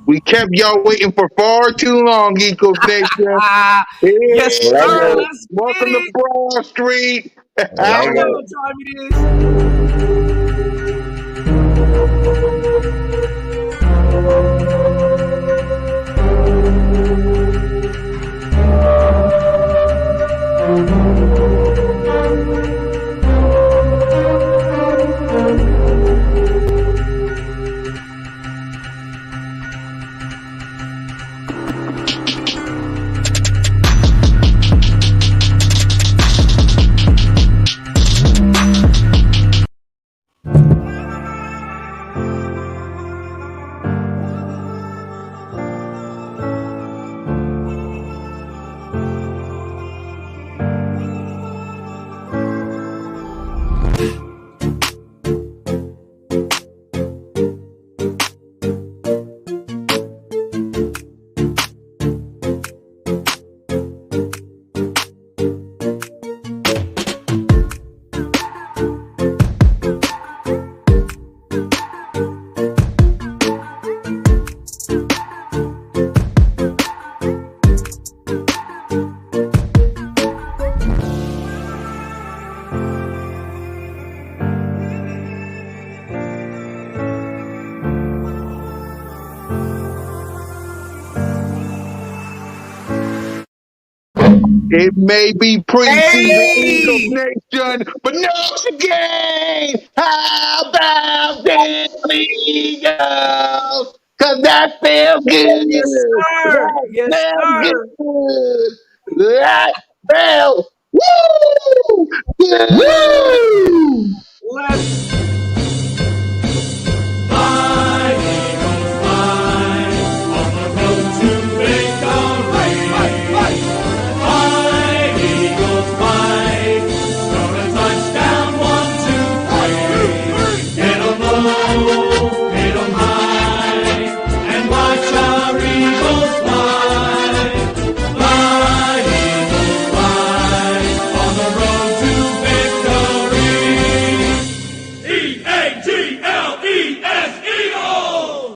We kept y'all waiting for far too long, Eagles Nation. Yes, sir. Hey, Let's get welcome to it. Broad Street. Y'all know what time it is. It may be preseason, Eagles Hey! Nation, but no game. How about them Eagles? Cause that feels good. Yes, sir. That Yes, feels sir. good. That feels woo good. Woo! Let's Fly, Eagles, fly, on the road to victory. Fly, Eagles, fly, score a touchdown, 1, 2, 3. Hit 'em low, hit 'em high, and watch our Eagles fly. Fly, Eagles, fly, on the road to victory. EAGLES, Eagles!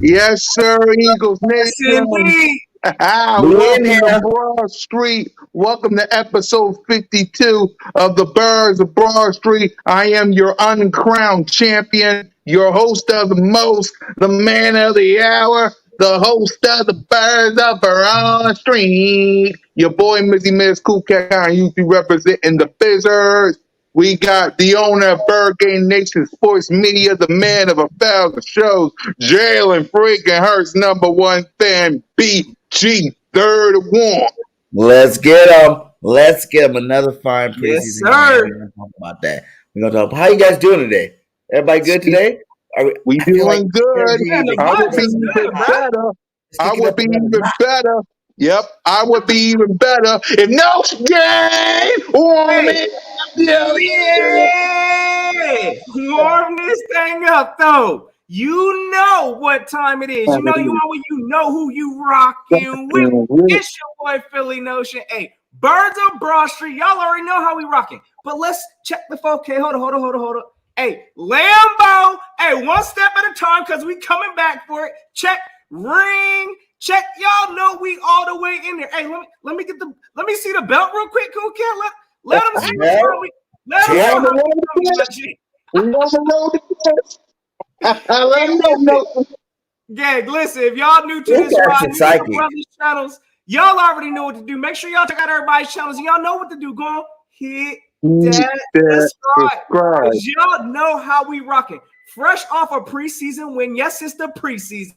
Yes, sir, Eagles yes, Nation. indeed. Welcome to Broad Street. Welcome to episode 52 of the Birds of Broad Street. I am your uncrowned champion, your host of the most, the man of the hour, the host of the Birds of Broad Street. Your boy, Mizzy Miz Cool Cat, usually representing the Fizzers. We got the owner of Bird Game Nation Sports Media, the man of 1,000 shows, Jalen freaking Hurts, number one fan, BG, third one. Let's get them. Let's get them another fine Yes, preseason game. sir. We're gonna talk about that. We're gonna talk. How you guys doing today? Everybody good today? We I feel like doing good. energy Man, the is I would vibes be is picking good, even bro. better. it's I picking would up be another even notch. better. Yep, I would be even better if no game Hey, warming. Yeah, yeah. yeah! Warm this thing up, though. You know what time it is. You know you are when you know who you rocking with. It's your boy Philly Notion. Hey, Birds of Broad Street. Y'all already know how we rocking. But let's check the 4K. Hold on. Hey, Lambo. Hey, one step at a time because we coming back for it. Check, ring, check. Y'all know we all the way in there. Hey, let me see the belt real quick, cool kid. Let them see Yeah. how we let them We know on how the we road to coming, my this. G. We on the road to this. Let Hey, them listen. know. Gang, listen, if y'all new to This this guy's ride, new to psychic. the brothers channels, y'all already know what to do. Make sure y'all check out everybody's channels and y'all know what to do. Go on, hit that subscribe. Subscribe. Because y'all know how we rocking. Fresh off a preseason win. Yes, it's the preseason.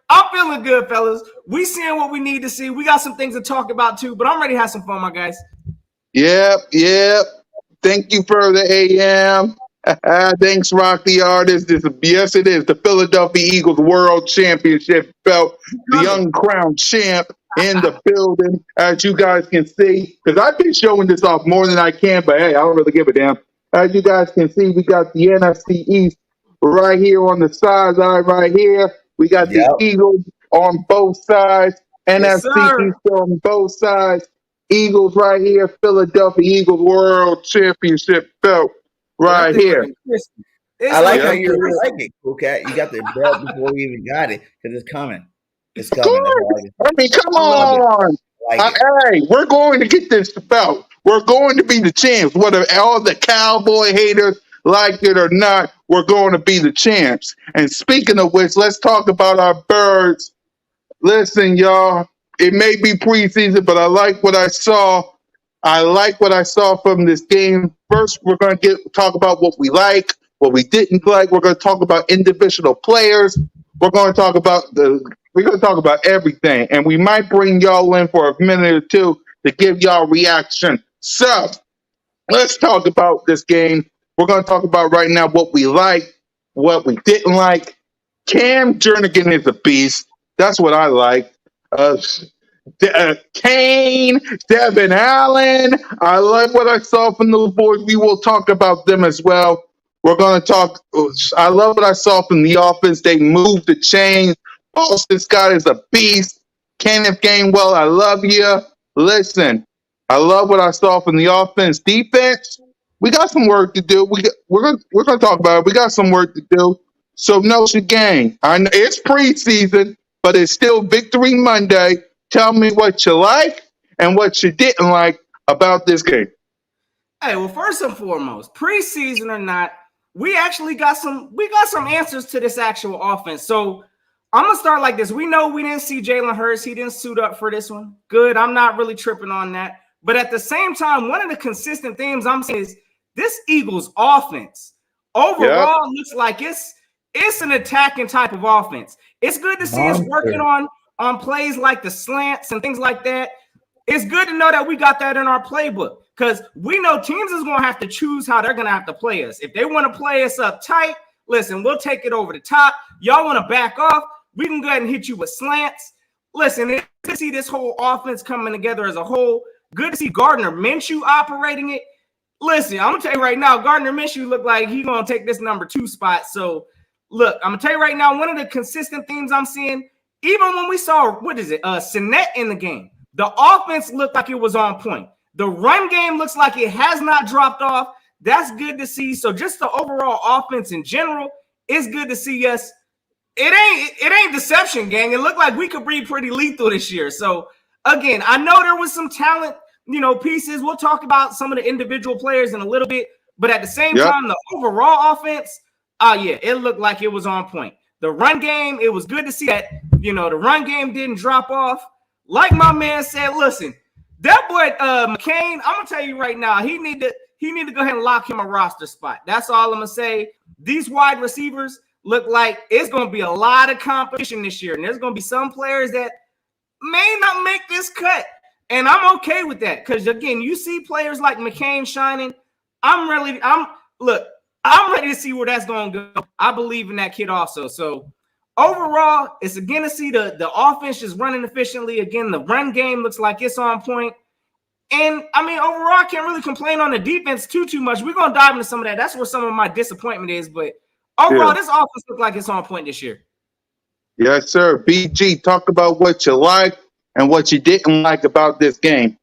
I'm feeling good, fellas. We seeing what we need to see. We got some things to talk about too, but I'm ready to have some fun, my guys. Yep. Thank you for the AM. Thanks, Rock the Artist. Yes, it is the Philadelphia Eagles World Championship belt. The uncrowned champ in the building, as you guys can see. Because I've been showing this off more than I can, but hey, I don't really give a damn. As you guys can see, we got the NFC East right here on the sideline, right here. We got the Yep. Eagles on both sides, Yes, NFC sir. East on both sides. Eagles right here, Philadelphia Eagles World Championship belt right That thing here. looking crispy. I like how Yes, you sir. really like it, Cool Cat. You got the belt before we even got it because it's coming. It's Of coming. That's course. all I can I mean, come I love it. on. like it. Hey, we're going to get this belt. We're going to be the champs. Whether all the cowboy haters like it or not, we're going to be the champs. And speaking of which, let's talk about our birds. Listen, y'all, it may be preseason, but I like what I saw. I like what I saw from this game. First, we're going to talk about what we like, what we didn't like. We're going to talk about individual players. We're going to talk about we're going to talk about everything, and we might bring y'all in for a minute or two to give y'all reaction. So, let's talk about this game. We're going to talk about right now what we like, what we didn't like. Cam Jernigan is a beast. That's what I like. Uh, Kane, Devin Allen. I like what I saw from those boys. We will talk about them as well. We're going to talk. I love what I saw from the offense. They moved the chains. Boston Scott is a beast. Kenneth Gainwell, I love you. Listen, I love what I saw from the offense. Defense, we got some work to do. We're gonna talk about it. We got some work to do. So Notion Gang, I know it's preseason, but it's still Victory Monday. Tell me what you like and what you didn't like about this game. Hey, well, first and foremost, preseason or not, we actually got some answers to this actual offense. So I'm gonna start like this. We know we didn't see Jalen Hurts. He didn't suit up for this one. Good. I'm not really tripping on that. But at the same time, one of the consistent themes I'm saying is this Eagles offense Yep. overall looks like it's an attacking type of offense. It's good to see us working on plays like the slants and things like that. It's good to know that we got that in our playbook because we know teams is going to have to choose how they're going to have to play us. If they want to play us up tight, listen, we'll take it over the top. Y'all want to back off, we can go ahead and hit you with slants. Listen, it's good to see this whole offense coming together as a whole. Good to see Gardner Minshew operating it. Listen, I'm going to tell you right now, Gardner Minshew look like he's going to take this number 2 spot. So, look, I'm going to tell you right now, one of the consistent themes I'm seeing, even when we saw, Sinnett in the game, the offense looked like it was on point. The run game looks like it has not dropped off. That's good to see. So just the overall offense in general, it's good to see us. It ain't deception, gang. It looked like we could be pretty lethal this year. So again, I know there was some talent, pieces. We'll talk about some of the individual players in a little bit, but at the same time, the overall offense, it looked like it was on point. The run game, it was good to see that, the run game didn't drop off. Like my man said, listen, that boy McCain, I'm gonna tell you right now, he need to go ahead and lock him a roster spot. That's all I'm gonna say. These wide receivers look like it's gonna be a lot of competition this year, and there's gonna be some players that may not make this cut, and I'm okay with that because again, you see players like McCain shining. I'm ready to see where that's gonna go. I believe in that kid also. So overall, it's again to see the offense just running efficiently. Again, the run game looks like it's on point. And I mean, overall, I can't really complain on the defense too much. We're gonna dive into some of that. That's where some of my disappointment is. But overall, this offense looks like it's on point this year. Yes, sir. BG, talk about what you like and what you didn't like about this game.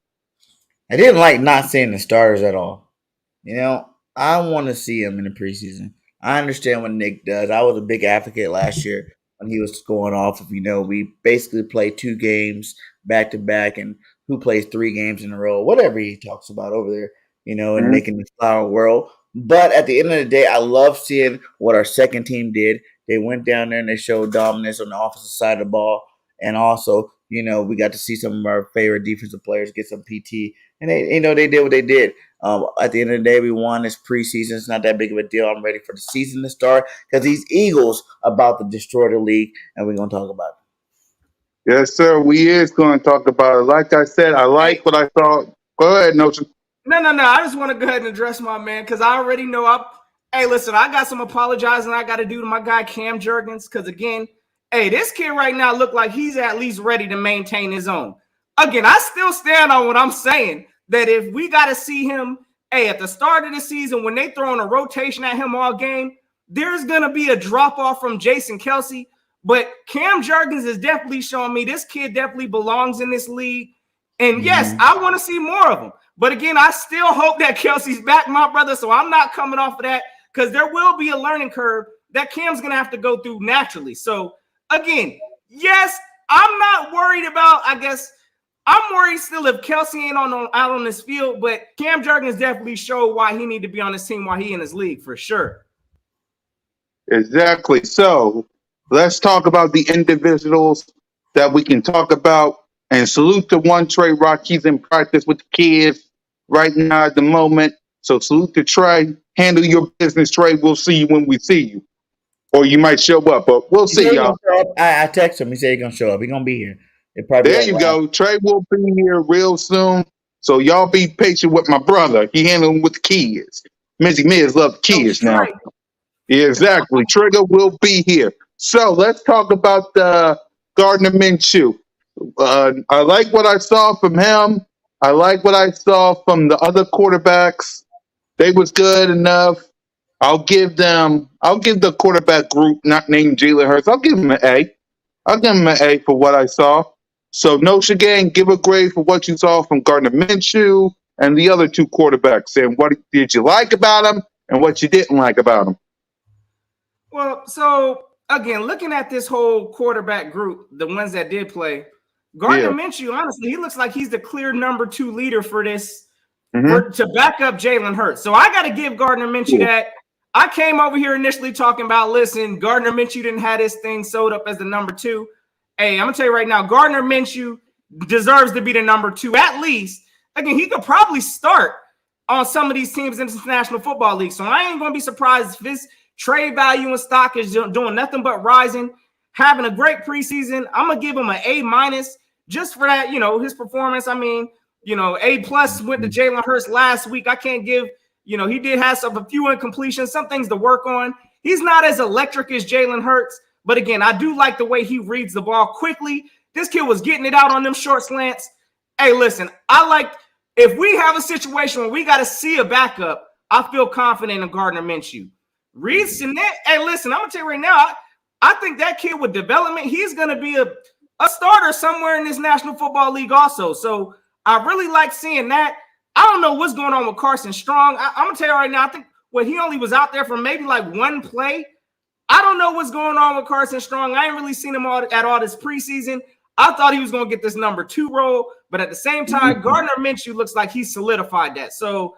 I didn't like not seeing the starters at all. I want to see him in the preseason. I understand what Nick does. I was a big advocate last year when he was going off of, we basically play 2 games back to back and who plays 3 games in a row, whatever he talks about over there, and making the flower world. But at the end of the day, I love seeing what our second team did. They went down there and they showed dominance on the offensive side of the ball. And also, we got to see some of our favorite defensive players get some PT. And they did what they did. At the end of the day, we won this preseason. It's not that big of a deal. I'm ready for the season to start because these Eagles about to destroy the league, and we're going to talk about it. Yes, sir. We is going to talk about it. Like I said, I like what I saw. Go ahead, Notion. No. I just want to go ahead and address my man because I already know. Hey, listen, I got some apologizing I got to do to my guy Cam Jurgens because, again, this kid right now look like he's at least ready to maintain his own. Again, I still stand on what I'm saying, that if we got to see him, at the start of the season, when they throwing a rotation at him all game, there's going to be a drop-off from Jason Kelce. But Cam Jurgens is definitely showing me this kid definitely belongs in this league. And yes, I want to see more of him. But again, I still hope that Kelsey's back, my brother. So I'm not coming off of that because there will be a learning curve that Cam's going to have to go through naturally. So, again, yes, I'm not worried about, I guess, I'm worried still if Kelsey ain't out on this field, but Cam Jurgens definitely showed why he need to be on this team while he in his league, for sure. Exactly. So let's talk about the individuals that we can talk about and salute to one Trey Rock. He's in practice with the kids right now at the moment. So salute to Trey. Handle your business, Trey. We'll see you when we see you. Or you might show up, but we'll see, y'all. I text him. He said he's going to show up. He's going to be here. There you go. Trey will be here real soon. So y'all be patient with my brother. He handling with the kids. Mizzy Miz love the kids now. Yeah, exactly. Trigger will be here. So let's talk about Gardner Minshew. I like what I saw from him. I like what I saw from the other quarterbacks. They was good enough. I'll give the quarterback group not named Jalen Hurts. I'll give him an A. I'll give him an A for what I saw. So Notion Gang, give a grade for what you saw from Gardner Minshew and the other two quarterbacks. And what did you like about them and what you didn't like about them? Well, so again, looking at this whole quarterback group, the ones that did play, Gardner Minshew, honestly, he looks like he's the clear number 2 leader for this to back up Jalen Hurts. So I got to give Gardner Minshew that. I came over here initially talking about, listen, Gardner Minshew didn't have his thing sewed up as the number 2. Hey, I'm going to tell you right now, Gardner Minshew deserves to be the number 2 at least. Again, he could probably start on some of these teams in the National Football League. So I ain't going to be surprised if his trade value and stock is doing nothing but rising, having a great preseason. I'm going to give him an A- just for that, his performance. I mean, A+ went to Jalen Hurts last week. I can't give, he did have a few incompletions, some things to work on. He's not as electric as Jalen Hurts, but again, I do like the way he reads the ball quickly. This kid was getting it out on them short slants. Hey, listen, if we have a situation where we got to see a backup, I feel confident in Gardner Minshew. Reed Sinnett, hey, listen, I'm going to tell you right now, I think that kid with development, he's going to be a starter somewhere in this National Football League also. So I really like seeing that. I don't know what's going on with Carson Strong. I'm going to tell you right now, I think he only was out there for maybe like one play. I don't know what's going on with Carson Strong. I ain't really seen him at all this preseason. I thought he was going to get this number 2 role, but at the same time, Gardner Minshew looks like he solidified that. So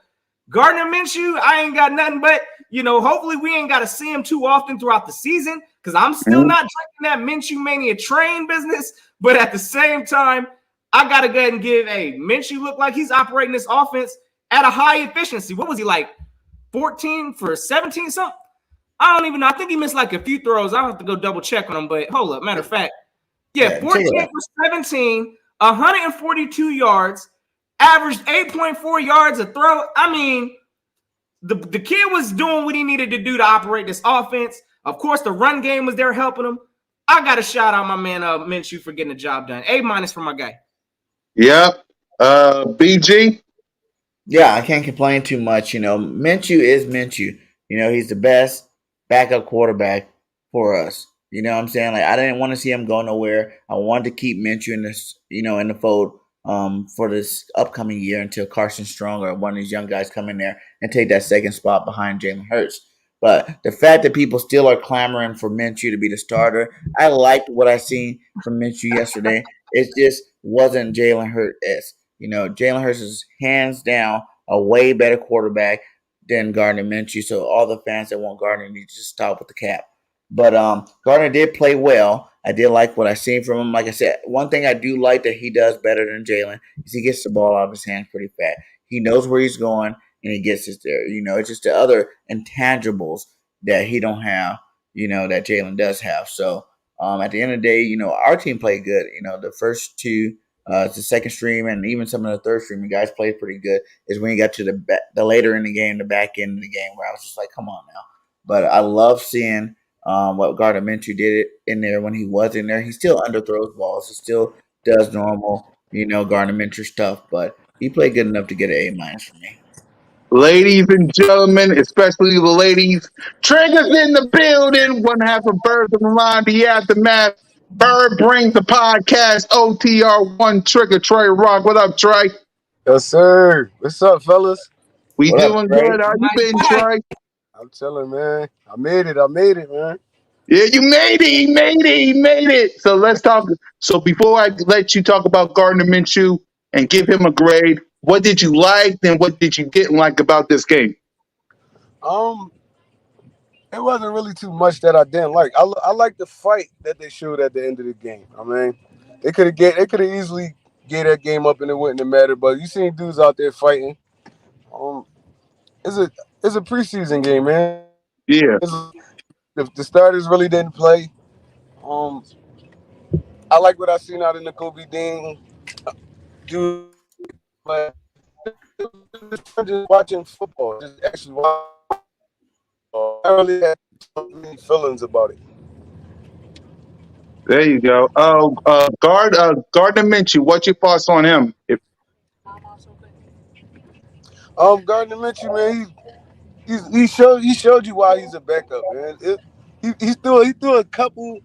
Gardner Minshew, I ain't got nothing but, hopefully we ain't got to see him too often throughout the season because I'm still not drinking that Minshew Mania train business. But at the same time, I got to go ahead and give Minshew look like he's operating this offense at a high efficiency. What was he like? 14 for 17 something? I don't even know. I think he missed like a few throws. I'll have to go double check on him. But hold up. Matter of fact, 14 for 17, 142 yards, averaged 8.4 yards a throw. I mean, the kid was doing what he needed to do to operate this offense. Of course, the run game was there helping him. I got to shout out my man Minshew for getting the job done. A- for my guy. Yep. BG? Yeah, I can't complain too much. Minshew is Minshew. He's the best backup quarterback for us. You know what I'm saying? Like, I didn't want to see him go nowhere. I wanted to keep Minshew in this, in the fold for this upcoming year until Carson Strong or one of these young guys come in there and take that second spot behind Jalen Hurts. But the fact that people still are clamoring for Minshew to be the starter, I liked what I seen from Minshew yesterday. It just wasn't Jalen Hurts. Jalen Hurts is hands down a way better quarterback than Gardner Minshew. So all the fans that want Gardner need to just stop with the cap. But Gardner did play well. I did like what I seen from him. Like I said, one thing I do like that he does better than Jalen is he gets the ball out of his hands pretty fast. He knows where he's going and he gets it there. It's just the other intangibles that he don't have, that Jalen does have. So at the end of the day, our team played good. The first two, the second stream and even some of the third stream, guys played pretty good. Is when you got to the later in the game, the back end of the game, where I was just like, come on now. But I love seeing what Gardner Minshew did in there when he was in there. He still underthrows balls. He still does normal, Gardner Minshew stuff. But he played good enough to get an A- for me. Ladies and gentlemen, especially the ladies, Trigger's in the building. One half of Birds on the line, the aftermath. Bird brings the podcast, OTR1 Trigger, Trey Rock. What up, Trey? Yes, sir. What's up, fellas? We What up, doing Trey? good. How you been, Nice. Trey? I'm chilling, man. I made it. I made it, man. Yeah, you made it. He made it. He made it. So let's talk. So before I let you talk about Gardner Minshew and give him a grade, what did you like and what did you didn't like about this game? Um, it wasn't really too much that I didn't like. I like the fight that they showed at the end of the game. I mean, they could have easily gave that game up and it wouldn't have mattered. But you seen dudes out there fighting. Um, it's a it's a preseason game, man. Yeah, The starters really didn't play. Um, I like what I seen out in the Kobe Dean dude, but just watching football, just actually watching football. I really had many feelings about it. there you go. Oh, Gardner Minshew. What's your thoughts on him? If Gardner Minshew, man, he showed you why he's a backup, man. He threw a couple.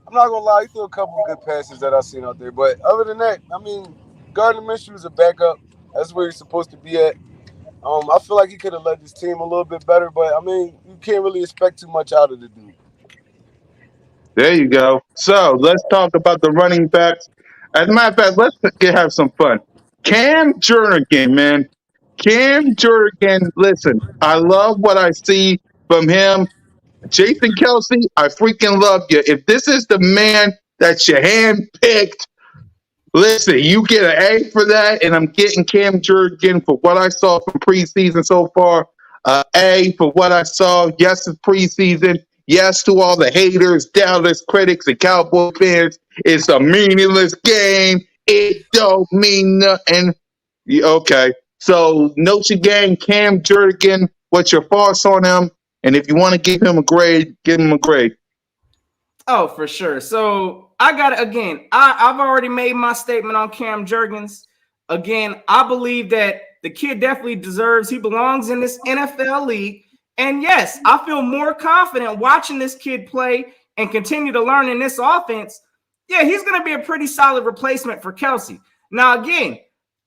I'm not gonna lie, he threw a couple good passes that I seen out there. But other than that, I mean, Gardner Minshew is a backup. That's where he's supposed to be at. I feel like he could have led this team a little bit better, but I mean, you can't really expect too much out of the dude. there you go. So let's talk about the running backs. As a matter of fact, have some fun. Cam Jernigan, man. Cam Jernigan. Listen, I love what I see from him. Jason Kelsey, I freaking love you. If this is the man that you handpicked, listen, you get an A for that, and I'm getting Cam Jurgen for what I saw from preseason so far. A for what I saw. Yes, it's preseason. Yes, to all the haters, doubters, critics, and Cowboy fans. It's a meaningless game. It don't mean nothing. Okay. So, Notre Dame, Cam Jurgen, what's your thoughts on him? And if you want to give him a grade, give him a grade. Oh, for sure. So I got it again. I've already made my statement on Cam Jurgens. Again, I believe that the kid definitely deserves, he belongs in this NFL league. And yes, I feel more confident watching this kid play and continue to learn in this offense. Yeah, he's going to be a pretty solid replacement for Kelsey. Now, again,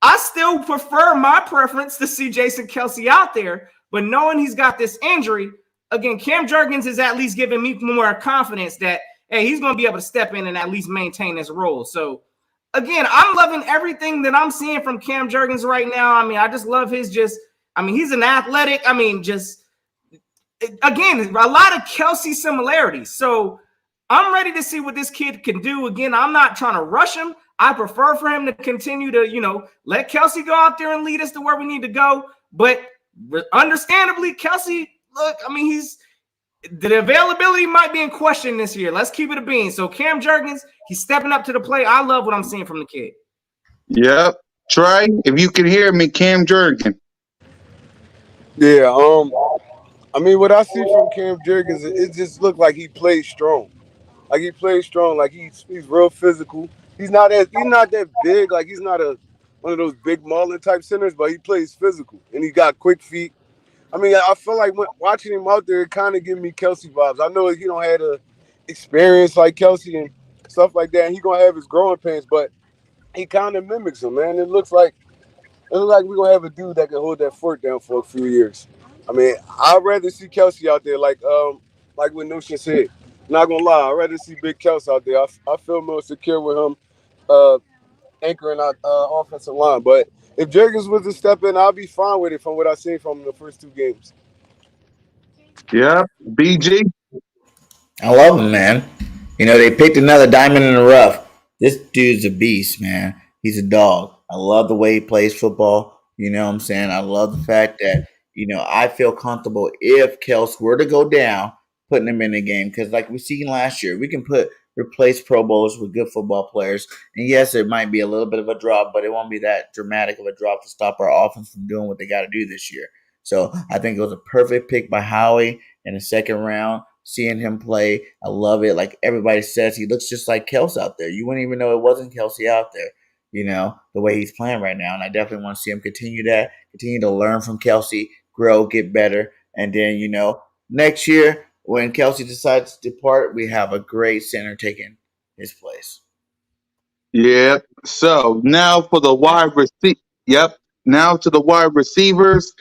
I still prefer my preference to see Jason Kelsey out there, but knowing he's got this injury, again, Cam Jurgens is at least giving me more confidence that, hey, he's going to be able to step in and at least maintain his role. So, again, I'm loving everything that I'm seeing from Cam Jurgens right now. I mean, I just love he's an athletic. I mean, again, a lot of Kelsey similarities. So I'm ready to see what this kid can do. Again, I'm not trying to rush him. I prefer for him to continue to, let Kelsey go out there and lead us to where we need to go. But understandably, Kelsey, look, I mean, the availability might be in question this year. Let's keep it a bean. So Cam Jurgens, he's stepping up to the plate. I love what I'm seeing from the kid. Yep. Trey, if you can hear me, Cam Jurgen. Yeah. I mean, what I see from Cam Jurgens, it just looked like he played strong. Like he plays strong. Like he's real physical. He's not that big. Like he's not a one of those big mauling type centers, but he plays physical and he got quick feet. I mean, I feel like watching him out there, it kind of give me Kelsey vibes. I know he don't have the experience like Kelsey and stuff like that, and he gonna have his growing pains, but he kind of mimics him, man. It looks like we're gonna have a dude that can hold that fort down for a few years. I mean, I'd rather see Kelsey out there, like what Nushin said. Not gonna lie, I'd rather see Big Kelsey out there. I feel more secure with him uh, anchoring our offensive line. But if Jurgens was to step in, I'll be fine with it from what I've seen from the first two games. Yep. BG. I love him, man. They picked another diamond in the rough. This dude's a beast, man. He's a dog. I love the way he plays football. You know what I'm saying? I love the fact that, I feel comfortable if Kels were to go down, putting him in the game. Because like we seen last year, we can replace Pro Bowlers with good football players. And yes, it might be a little bit of a drop, but it won't be that dramatic of a drop to stop our offense from doing what they got to do this year. So I think it was a perfect pick by Howie in the second round. Seeing him play, I love it. Like everybody says, he looks just like Kelsey out there. You wouldn't even know it wasn't Kelsey out there, the way he's playing right now. And I definitely want to see him continue to learn from Kelsey, grow, get better. And then, next year, when Kelsey decides to depart, we have a great center taking his place. Yep. So now for the wide receiver. Yep. Now to the wide receivers.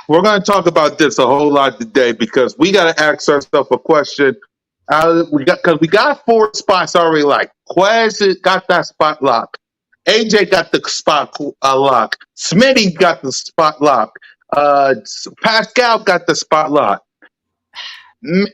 We're going to talk about this a whole lot today because we got to ask ourselves a question. We got four spots already. Like Quez got that spot locked. AJ got the spot locked. Smitty got the spot locked. Pascal got the spot locked.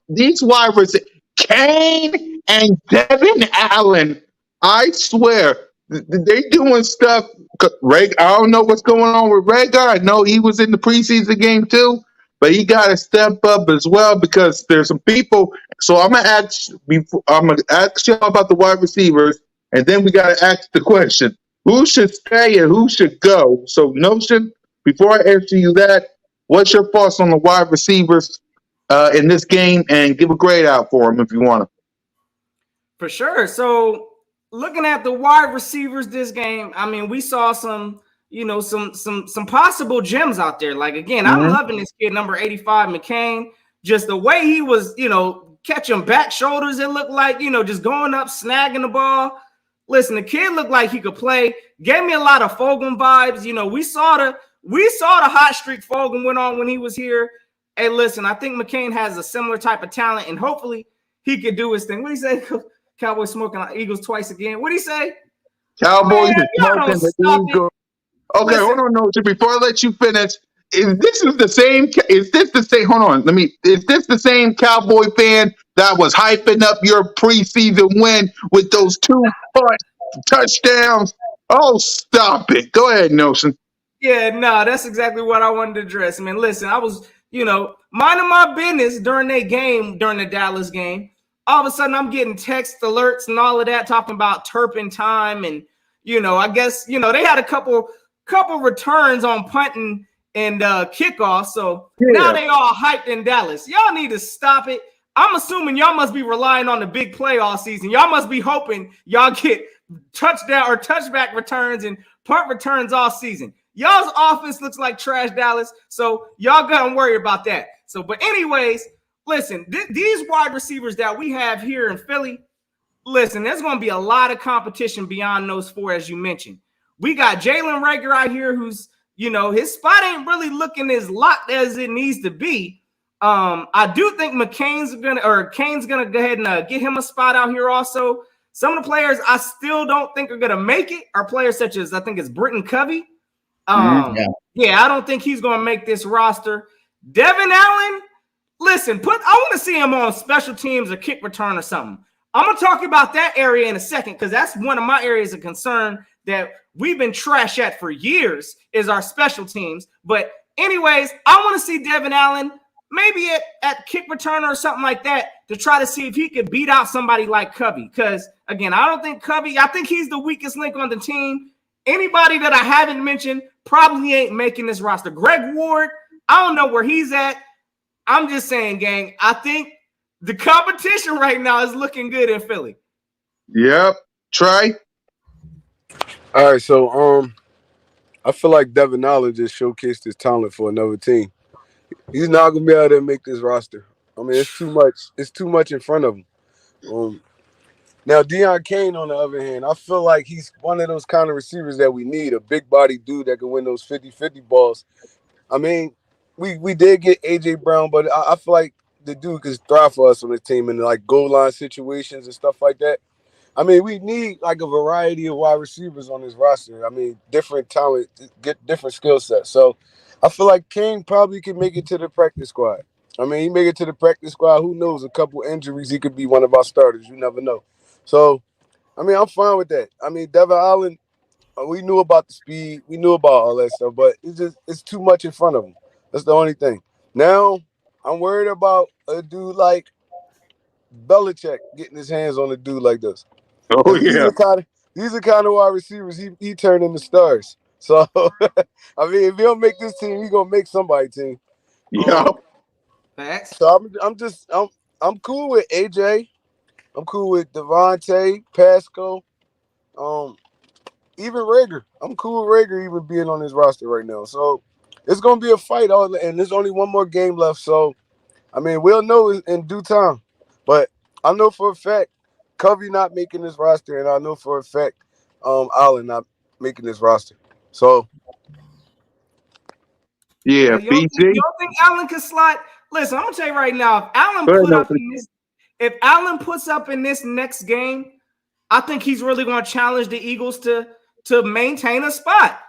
These wide receivers, Kane and Devin Allen, I swear, they doing stuff. I don't know what's going on with Rager. I know he was in the preseason game too, but he got to step up as well because there's some people. So I'm gonna ask y'all about the wide receivers, and then we got to ask the question: who should stay and who should go? So, Notion, before I answer you that, what's your thoughts on the wide receivers in this game, and give a grade out for them if you want to. For sure. So looking at the wide receivers this game, I mean, we saw some, some possible gems out there. Like again, I'm Mm-hmm. loving this kid, number 85, McCain. Just the way he was, catching back shoulders, it looked like, just going up, snagging the ball. Listen, the kid looked like he could play. Gave me a lot of Fogan vibes. We saw the hot streak Fogan went on when he was here. Hey, listen, I think McCain has a similar type of talent, and hopefully he could do his thing. What do you say? Cowboys smoking like Eagles twice again. What do you say? Cowboys Man, are y'all don't smoking the stop it. Eagles. Okay, Listen, hold on, no. Before I let you finish, is this the same? Is this the same? Hold on, Is this the same Cowboy fan that was hyping up your preseason win with those two touchdowns? Oh, stop it! Go ahead, Nelson. yeah, no, that's exactly what I wanted to address, man. Listen, I was, minding my business during the Dallas game. All of a sudden, I'm getting text alerts and all of that talking about turpentine, and I guess they had a couple returns on punting and kickoff. So now Yeah, they all hyped in Dallas. Y'all need to stop it. I'm assuming y'all must be relying on the big play all season. Y'all must be hoping y'all get touchdown or touchback returns and punt returns all season. Y'all's offense looks like trash, Dallas. So y'all gotta worry about that. So, but anyways, listen, these wide receivers that we have here in Philly, listen, there's going to be a lot of competition beyond those four, as you mentioned. We got Jalen Reagor out here who's, his spot ain't really looking as locked as it needs to be. I do think Kane's gonna go ahead and get him a spot out here also. Some of the players I still don't think are gonna make it are players such as I think it's Britton Covey. Yeah, I don't think he's gonna make this roster. Devin Allen, listen, I want to see him on special teams or kick return or something. I'm going to talk about that area in a second because that's one of my areas of concern that we've been trash at for years is our special teams. But anyways, I want to see Devin Allen maybe at kick return or something like that to try to see if he could beat out somebody like Covey. Because, again, I think he's the weakest link on the team. Anybody that I haven't mentioned probably ain't making this roster. Greg Ward, I don't know where he's at. I'm just saying, gang, I think the competition right now is looking good in Philly. Yep. Trey? All right, so I feel like Devin Allen just showcased his talent for another team. He's not gonna be able to make this roster. I mean, it's too much. It's too much in front of him. Now, Deion Kane, on the other hand, I feel like he's one of those kind of receivers that we need, a big body dude that can win those 50-50 balls. I mean, we did get A.J. Brown, but I feel like the dude could thrive for us on the team in like goal line situations and stuff like that. I mean, we need like a variety of wide receivers on this roster. I mean, different talent, get different skill sets. So I feel like King probably could make it to the practice squad. I mean, he make it to the practice squad. Who knows? A couple injuries, he could be one of our starters. You never know. So, I mean, I'm fine with that. I mean, Devin Allen, we knew about the speed. We knew about all that stuff, but it's too much in front of him. That's the only thing. Now, I'm worried about a dude like Belichick getting his hands on a dude like this. Oh, Because yeah. these are kind of wide receivers he turned into stars. So I mean, if he don't make this team, he gonna make somebody team. Yep. Facts. So I'm cool with AJ. I'm cool with Devontae, Pascal, even Rager. I'm cool with Rager even being on his roster right now. So it's gonna be a fight, and there's only one more game left. So I mean, we'll know in due time. But I know for a fact Covey not making this roster, and I know for a fact Allen not making this roster. So Yeah, You BG. don't think Allen could slide? Listen, I'm gonna tell you right now. Go ahead, Nelson. If Allen puts up in this next game, I think he's really going to challenge the Eagles to maintain a spot.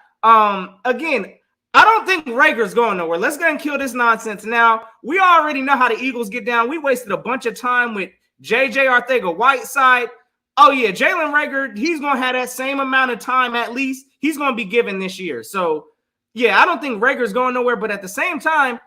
Again, I don't think Rager's going nowhere. Let's go and kill this nonsense. Now, we already know how the Eagles get down. We wasted a bunch of time with J.J. Arcega-Whiteside. Oh, yeah, Jalen Rager, he's going to have that same amount of time at least. He's going to be given this year. So, yeah, I don't think Rager's going nowhere. But at the same time,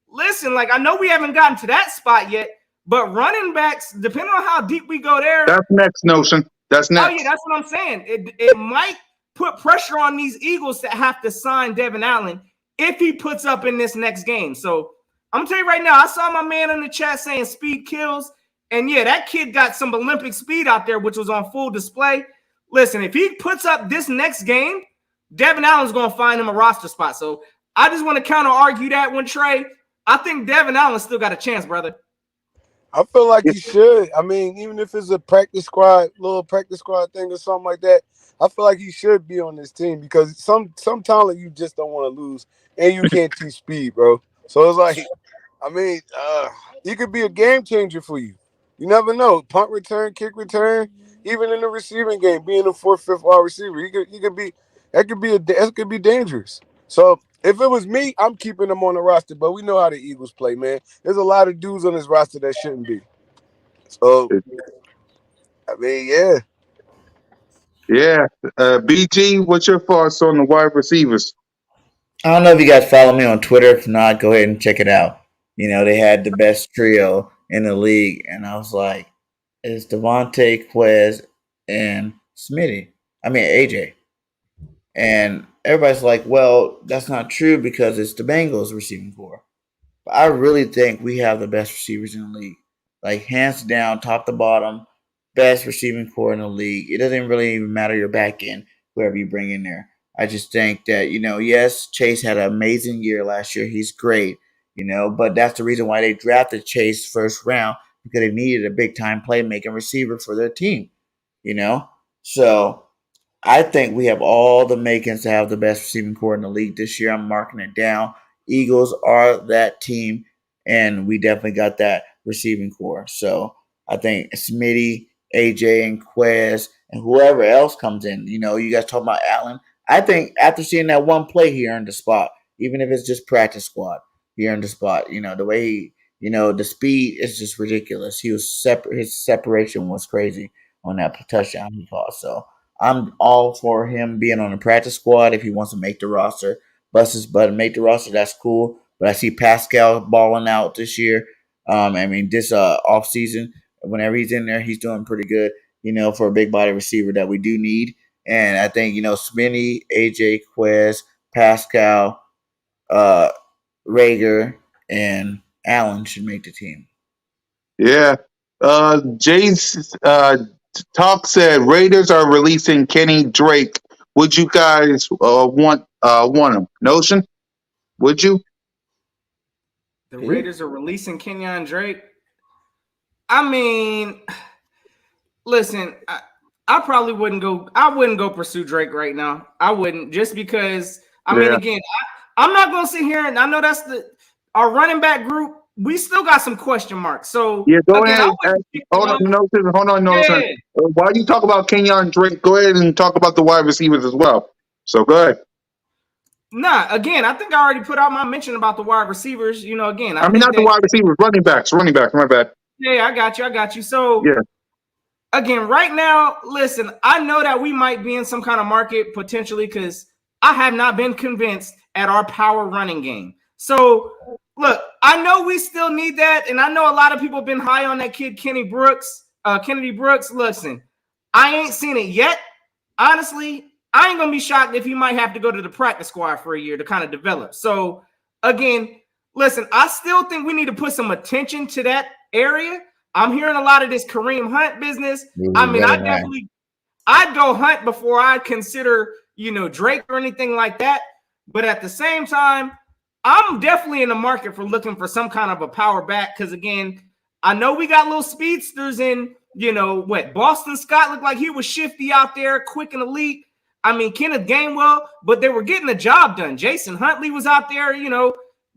listen, like I know we haven't gotten to that spot yet, but running backs, depending on how deep we go there. That's next, Notion. That's Oh, next. yeah, that's what I'm saying. It might put pressure on these Eagles to have to sign Devin Allen if he puts up in this next game. So I'm going to tell you right now, I saw my man in the chat saying speed kills. And, yeah, that kid got some Olympic speed out there, which was on full display. Listen, if he puts up this next game, Devin Allen's going to find him a roster spot. So I just want to counter-argue that one, Trey. I think Devin Allen still got a chance, brother. I feel like he should. I mean, even if it's a little practice squad thing or something like that, I feel like he should be on this team because some talent you just don't want to lose, and you can't teach speed, bro. So it's like, I mean, he could be a game changer for you. You never know. Punt return, kick return, even in the receiving game, being a 4th, 5th wide receiver, he could be that could be dangerous. So if it was me, I'm keeping him on the roster. But we know how the Eagles play, man. There's a lot of dudes on this roster that shouldn't be. So I mean, yeah. Yeah. BG, what's your thoughts on the wide receivers? I don't know if you guys follow me on Twitter. If not, go ahead and check it out. You know, they had the best trio in the league, and I was like, it's Devontae, Quez, and Smitty. I mean, AJ. And everybody's like, well, that's not true because it's the Bengals receiving core. But I really think we have the best receivers in the league. Like, hands down, top to bottom, best receiving core in the league. It doesn't really even matter your back end, whoever you bring in there. I just think that, yes, Chase had an amazing year last year. He's great, but that's the reason why they drafted Chase first round because they needed a big time playmaking receiver for their team, you know? So I think we have all the makings to have the best receiving core in the league this year. I'm marking it down. Eagles are that team, and we definitely got that receiving core. So I think Smitty, AJ, and Quez, and whoever else comes in, you guys talk about Allen. I think after seeing that one play, he earned the spot, even if it's just practice squad. He earned the spot. The way he, the speed is just ridiculous. He was his separation was crazy on that touchdown he caught. So I'm all for him being on the practice squad if he wants to make the roster. Bust his butt and make the roster, that's cool. But I see Pascal balling out this year. This off season, whenever he's in there, he's doing pretty good, for a big body receiver that we do need. And I think, Smitty, AJ, Quez, Pascal, Rager, and Allen should make the team. Yeah. Jay's talk said Raiders are releasing Kenny Drake. Would you guys want him? Notion? Would you? The Raiders are releasing Kenyon Drake. I mean, listen, I probably wouldn't go. I wouldn't go pursue Drake right now. I wouldn't, just because. I mean, again, I'm not going to sit here and I know that's our running back group. We still got some question marks. So yeah, go again, ahead. Hold on, Notion. Yeah. While you talk about Kenyon Drake, go ahead and talk about the wide receivers as well. So go ahead. Nah, again, I think I already put out my mention about the wide receivers. Again, I mean, not the wide receivers, running backs, my bad. Yeah, I got you. So, yeah. Again, right now, listen, I know that we might be in some kind of market potentially because I have not been convinced at our power running game. So, look, I know we still need that, and I know a lot of people have been high on that kid, Kennedy Brooks. Listen, I ain't seen it yet. Honestly, I ain't going to be shocked if he might have to go to the practice squad for a year to kind of develop. So, again, listen, I still think we need to put some attention to that area. I'm hearing a lot of this Kareem Hunt business. I mean, I'd go Hunt before I'd consider, Drake or anything like that. But at the same time, I'm definitely in the market for looking for some kind of a power back. Because, again, I know we got little speedsters in, Boston Scott looked like he was shifty out there, quick and elite. I mean, Kenneth Gainwell, but they were getting the job done. Jason Huntley was out there,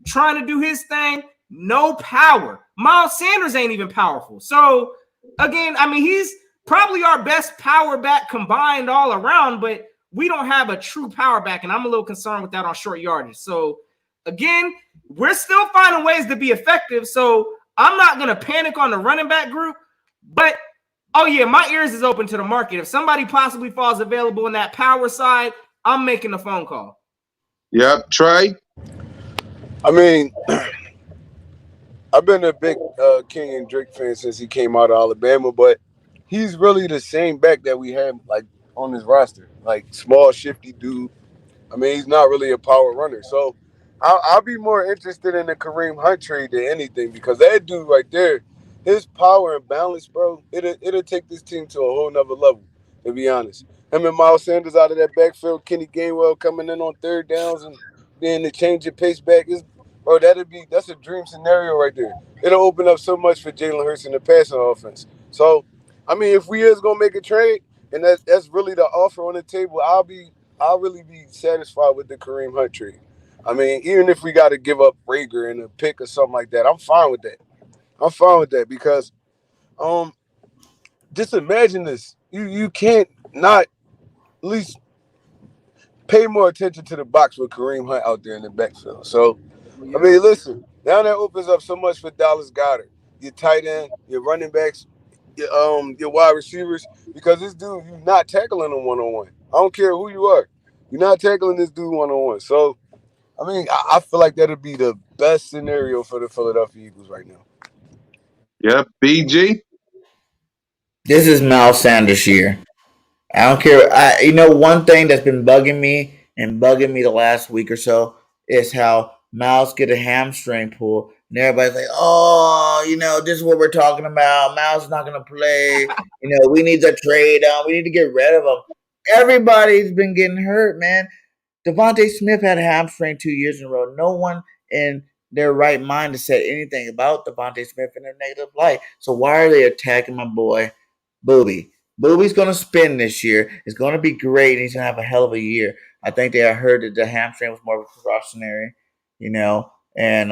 trying to do his thing. No power. Miles Sanders ain't even powerful. So, again, I mean, he's probably our best power back combined all around, but we don't have a true power back, and I'm a little concerned with that on short yardage. So, again, we're still finding ways to be effective. So, I'm not going to panic on the running back group, but oh, yeah, my ears is open to the market. If somebody possibly falls available in that power side, I'm making a phone call. Yep, Trey. I mean, I've been a big King and Drake fan since he came out of Alabama, but he's really the same back that we had like on his roster, like small, shifty dude. I mean, he's not really a power runner. So I'll be more interested in the Kareem Hunt trade than anything because that dude right there, his power and balance, bro, it'll take this team to a whole nother level, to be honest. Him and Miles Sanders out of that backfield, Kenny Gainwell coming in on third downs and being the change of pace back is, bro, that's a dream scenario right there. It'll open up so much for Jalen Hurts in the passing offense. So, I mean, if we is gonna make a trade and that's really the offer on the table, I'll really be satisfied with the Kareem Hunt trade. I mean, even if we got to give up Rager and a pick or something like that, I'm fine with that. I'm fine with that because um, just imagine this. You can't not at least pay more attention to the box with Kareem Hunt out there in the backfield. So, I Yeah. mean, listen, now that opens up so much for Dallas Goedert, your tight end, your running backs, your wide receivers, because this dude, you're not tackling him one on one. I don't care who you are. You're not tackling this dude one on one. So I mean, I feel like that'll be the best scenario for the Philadelphia Eagles right now. Yep, BG. This is Miles Sanders' year. I don't care. One thing that's been bugging me the last week or so is how Miles get a hamstring pull, and everybody's like, "Oh, this is what we're talking about. Miles is not going to play. We need to trade him. We need to get rid of him." Everybody's been getting hurt, man. Devontae Smith had a hamstring 2 years in a row. No one in their right mind to say anything about Devontae Smith in a negative light. So why are they attacking my boy, Booby? Booby's going to spin this year. It's going to be great. And he's going to have a hell of a year. I think they heard that the hamstring was more of a precautionary, and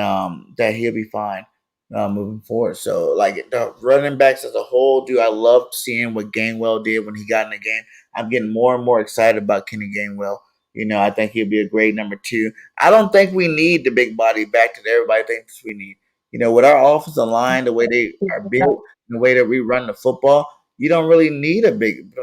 that he'll be fine moving forward. So, like, the running backs as a whole, dude, I loved seeing what Gainwell did when he got in the game. I'm getting more and more excited about Kenny Gainwell. I think he'll be a great number two. I don't think we need the big body back that everybody thinks we need. With our offensive line, the way they are built, the way that we run the football, you don't really need a big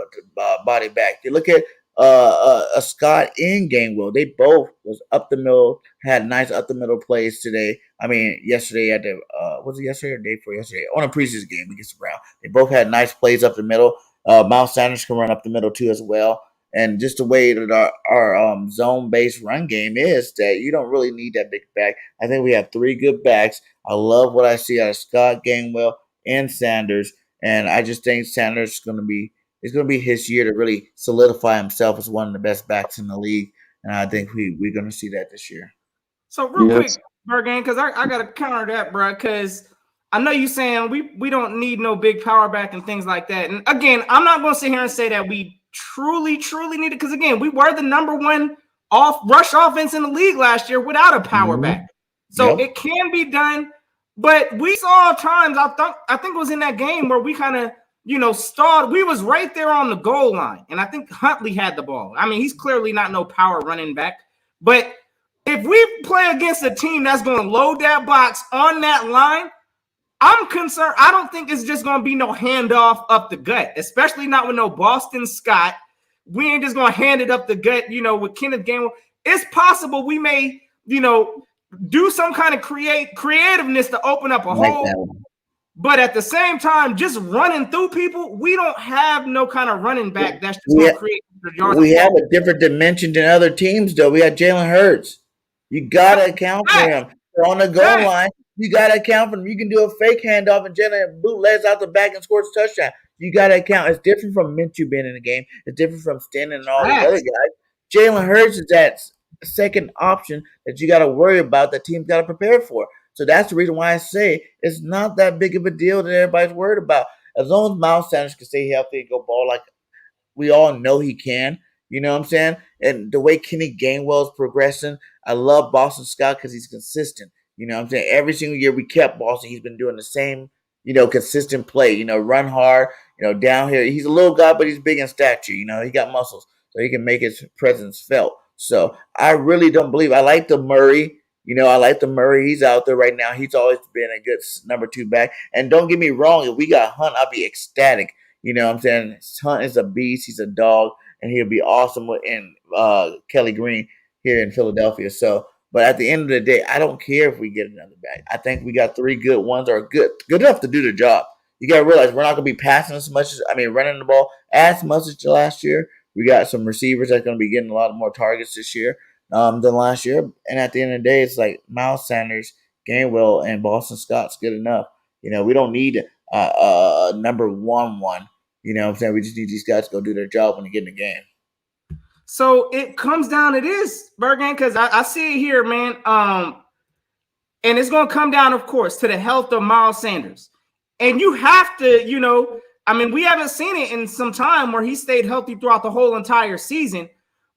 body back. You look at a Scott and Gainwell. They both was up the middle, had nice up the middle plays today. I mean, yesterday at the was it yesterday or the day before yesterday on a preseason game against the Browns. They both had nice plays up the middle. Miles Sanders can run up the middle too as well. And just the way that our zone-based run game is, that you don't really need that big back. I think we have three good backs. I love what I see out of Scott, Gainwell, and Sanders, and I just think Sanders is going to be his year to really solidify himself as one of the best backs in the league. And I think we're going to see that this year. So real quick, Yes. Bergan, because I got to counter that, bro, because I know you saying we don't need no big power back and things like that. And again, I'm not going to sit here and say that we truly need it, because again, we were the number one rush offense in the league last year without a power back. So it can be done, but we saw times, I think it was in that game where we kind of stalled. We was right there on the goal line, and I think Huntley had the ball. I mean, he's clearly not no power running back, but if we play against a team that's going to load that box on that line, I'm concerned. I don't think it's just going to be no handoff up the gut, especially not with no Boston Scott. We ain't just going to hand it up the gut, with Kenneth Gainwell. It's possible we may, do some kind of creativeness to open up a hole. But at the same time, just running through people, we don't have no kind of running back that's just going to create yards. We have a different dimension than other teams, though. We got Jalen Hurts. You got to account for him. On the goal line, you got to account for him. You can do a fake handoff and Jalen bootlegs out the back and scores a touchdown. You got to account. It's different from Minshew being in the game. It's different from Stanton and all these other guys. Jalen Hurts is that second option that you got to worry about, that team's got to prepare for. So that's the reason why I say it's not that big of a deal that everybody's worried about. As long as Miles Sanders can stay healthy and go ball like we all know he can, You know what I'm saying? And the way Kenny Gainwell is progressing, I love Boston Scott because he's consistent. You know what I'm saying? Every single year we kept Boston, he's been doing the same, consistent play. Run hard, down here. He's a little guy, but he's big in stature. He got muscles, so he can make his presence felt. So I really don't believe. I like the Murray. I like the Murray. He's out there right now. He's always been a good number two back. And don't get me wrong, if we got Hunt, I'll be ecstatic. You know what I'm saying? Hunt is a beast. He's a dog, and he'll be awesome in Kelly Green here in Philadelphia. So, but at the end of the day, I don't care if we get another back. I think we got three good ones that are good enough to do the job. You got to realize we're not going to be passing as much running the ball as much as last year. We got some receivers that's going to be getting a lot more targets this year than last year. And at the end of the day, it's like Miles Sanders, Gainwell, and Boston Scott's good enough. We don't need number one. You know what I'm saying? We just need these guys to go do their job when they get in the game. So it comes down to this, Bergen, because I see it here, man. And it's going to come down, of course, to the health of Miles Sanders. And you have to, we haven't seen it in some time where he stayed healthy throughout the whole entire season.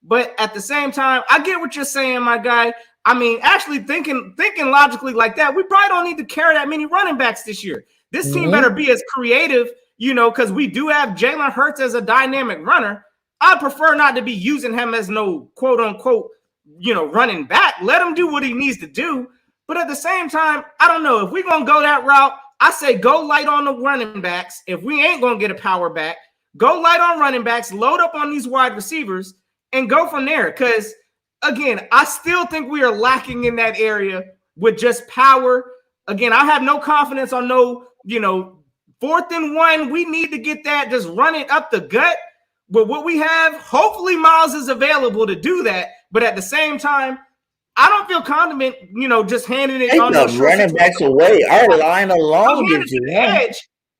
But at the same time, I get what you're saying, my guy. Actually thinking logically like that, we probably don't need to carry that many running backs this year. This team better be as creative, because we do have Jalen Hurts as a dynamic runner. I'd prefer not to be using him as no quote unquote, running back. Let him do what he needs to do. But at the same time, I don't know if we're going to go that route. I say go light on the running backs. If we ain't going to get a power back, go light on running backs, load up on these wide receivers, and go from there. Because, again, I still think we are lacking in that area with just power. Again, I have no confidence on no, 4th and 1. We need to get that, just run it up the gut. But what we have, hopefully Miles is available to do that. But at the same time, I don't feel confident, just handing it on the running backs away. Our line alone gets you one.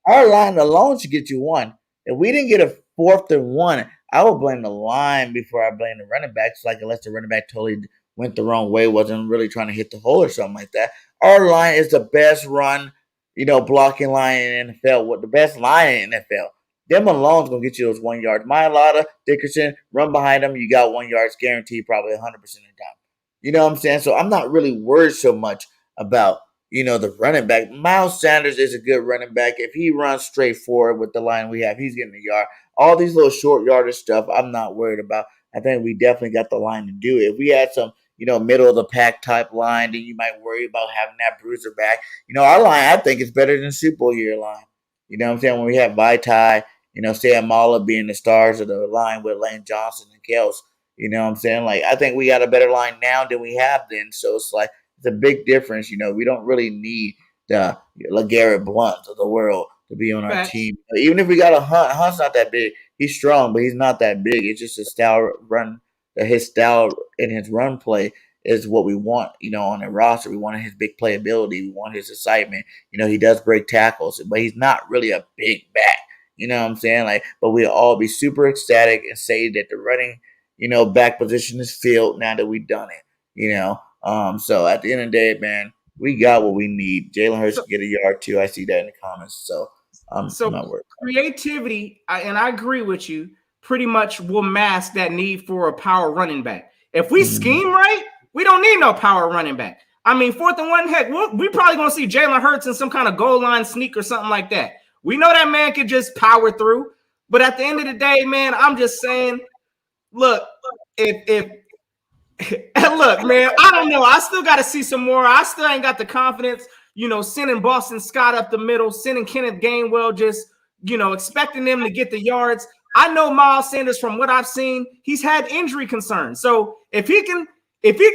Our line alone should get you one. If we didn't get a 4th and 1, I would blame the line before I blame the running backs. Like unless the running back totally went the wrong way, wasn't really trying to hit the hole or something like that. Our line is the best run, blocking line in the NFL. What the best line in the NFL. Them alone's gonna get you those 1 yards. Myalata, Dickerson, run behind them. You got 1 yards guaranteed, probably 100% of the time. You know what I'm saying? So I'm not really worried so much about, the running back. Miles Sanders is a good running back. If he runs straight forward with the line we have, he's getting a yard. All these little short yardage stuff, I'm not worried about. I think we definitely got the line to do it. If we had some, middle of the pack type line, then you might worry about having that bruiser back. Our line, I think, is better than Super Bowl year line. You know what I'm saying? When we have Vitae, Sam Mala being the stars of the line with Lane Johnson and Kels. You know what I'm saying? Like, I think we got a better line now than we have then. So it's like, it's a big difference. We don't really need the LeGarrette Blount of the world to be on our team. Even if we got a Hunt, Hunt's not that big. He's strong, but he's not that big. It's just his style run, his style and his run play is what we want, on a roster. We want his big playability. We want his excitement. He does break tackles, but he's not really a big back. You know what I'm saying? Like, but we'll all be super ecstatic and say that the running, back position is filled now that we've done it. So at the end of the day, man, we got what we need. Jalen Hurts can get a yard too. I see that in the comments. So I'm not worried. Creativity, and I agree with you, pretty much will mask that need for a power running back. If we scheme right, we don't need no power running back. 4th and 1, heck, we probably going to see Jalen Hurts in some kind of goal line sneak or something like that. We know that man can just power through. But at the end of the day, man, I'm just saying, look, if look, man, I don't know. I still got to see some more. I still ain't got the confidence, sending Boston Scott up the middle, sending Kenneth Gainwell, just, expecting them to get the yards. I know Miles Sanders, from what I've seen, he's had injury concerns. So if he can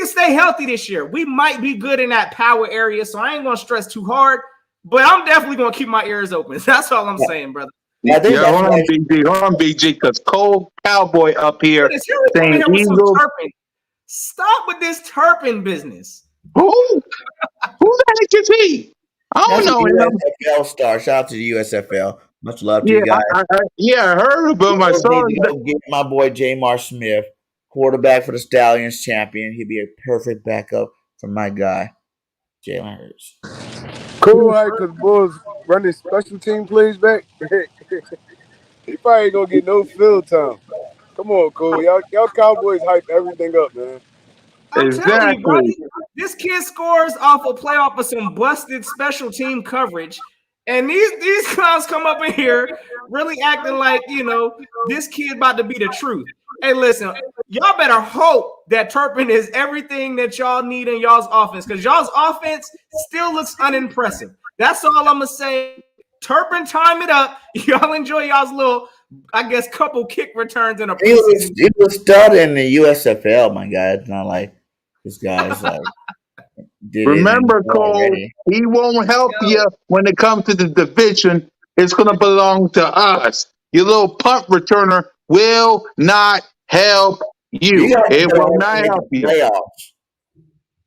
stay healthy this year, we might be good in that power area. So I ain't going to stress too hard. But I'm definitely going to keep my ears open. That's all I'm saying, brother. Yeah, hold on, BG, because Cole Cowboy up here saying Eagles. Stop with this Turpin business. Who the heck is he? I don't know him. USFL star. Shout out to the USFL. Much love to you guys. I heard about my son. Get my boy Jamar Smith, quarterback for the Stallions champion. He'd be a perfect backup for my guy, Jalen Hurts. Cool, right? Because Bulls running special team plays back. He probably ain't gonna get no field time. Come on, Cole. Y'all Cowboys hype everything up, man. I'm telling you, bro, Exactly. this kid scores off a playoff of some busted special team coverage. And these clowns come up in here really acting like, this kid about to be the truth. Hey, listen, y'all better hope that Turpin is everything that y'all need in y'all's offense, because y'all's offense still looks unimpressive. That's all I'm going to say. Turpin, time it up. Y'all enjoy y'all's little, I guess, couple kick returns in a preseason. He was stud in the USFL, my guy. It's not like this guy's like did it in Remember, the Cole, already. he won't help you when it comes to the division. It's going to belong to us. Your little punt returner will not help You you. guys It better will hope to not make help the you. playoffs.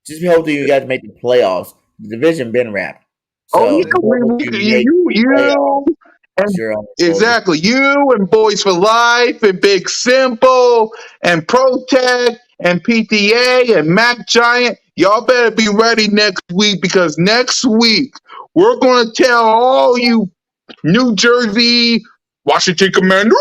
Just be hoping you guys make the playoffs. The division been wrapped. Oh So yeah, the goal is to make the you, playoffs. That's and your only goal. exactly you and Boys for Life and Big Simple and Protect and PTA and Mac Giant. Y'all better be ready next week, because next week we're going to tell all you New Jersey, Washington Commanders,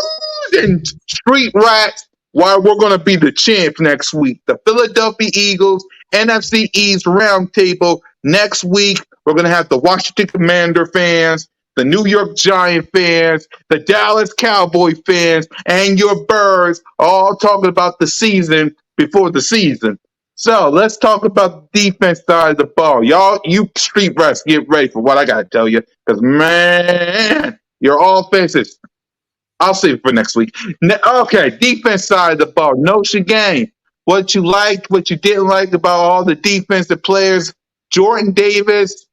and Street Rats why we're going to be the champs next week. The Philadelphia Eagles NFC East Roundtable next week. We're going to have the Washington Commander fans, the New York Giant fans, the Dallas Cowboy fans, and your birds all talking about the season before the season. So let's talk about the defense side of the ball. Y'all, you street rats, get ready for what I got to tell you. Because, man, your offense is, I'll save it for next week. Okay, defense side of the ball. Notion game. What you liked, what you didn't like about all the defensive players. Jordan Davis,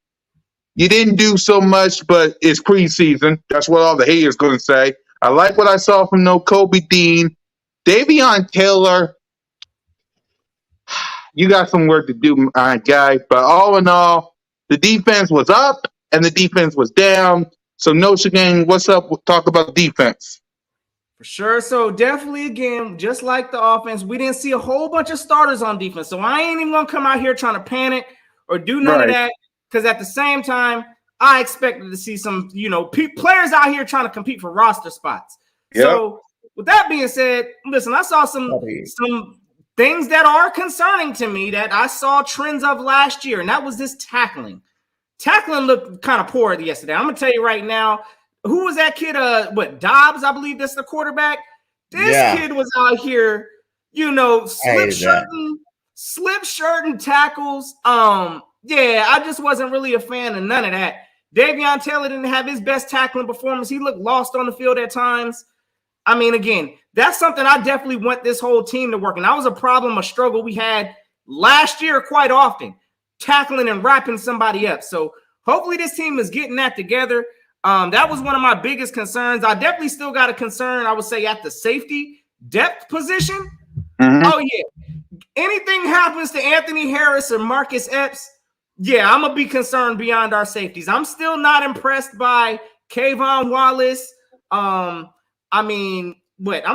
you didn't do so much, but it's preseason. That's what all the haters going to say. I like what I saw from No Kobe Dean. Davion Taylor, you got some work to do, my guy. But all in all, the defense was up and the defense was down. So, no Gang, what's up? We'll talk about the defense. For sure. So definitely, again, just like the offense, we didn't see a whole bunch of starters on defense. So I ain't even gonna come out here trying to panic or do none of Right. that. Because at the same time, I expected to see some, players out here trying to compete for roster spots. Yep. So with that being said, listen, I saw some things that are concerning to me that I saw trends of last year, and that was this tackling. Tackling looked kind of poor yesterday. I'm gonna tell you right now. Who was that kid? Dobbs, I believe that's the quarterback. This kid was out here, slip shirting tackles. Yeah, I just wasn't really a fan of none of that. Davion Taylor didn't have his best tackling performance. He looked lost on the field at times. I mean, again, that's something I definitely want this whole team to work. And that was a problem, a struggle we had last year quite often, tackling and wrapping somebody up. So hopefully this team is getting that together. That was one of my biggest concerns. I definitely still got a concern, I would say, at the safety depth position. Mm-hmm. Oh, yeah. Anything happens to Anthony Harris or Marcus Epps, yeah, I'm going to be concerned beyond our safeties. I'm still not impressed by Kayvon Wallace. I'm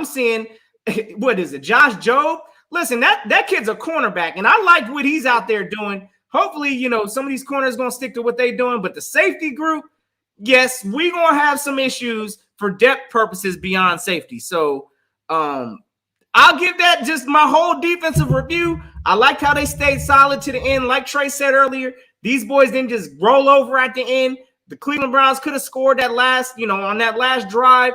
seeing, what is it, Josh Jobe? Listen, that kid's a cornerback, and I like what he's out there doing. Hopefully, some of these corners going to stick to what they're doing, but the safety group, yes, we're going to have some issues for depth purposes beyond safety. So I'll give that just my whole defensive review. I liked how they stayed solid to the end. Like Trey said earlier, these boys didn't just roll over at the end. The Cleveland Browns could have scored that last, on that last drive.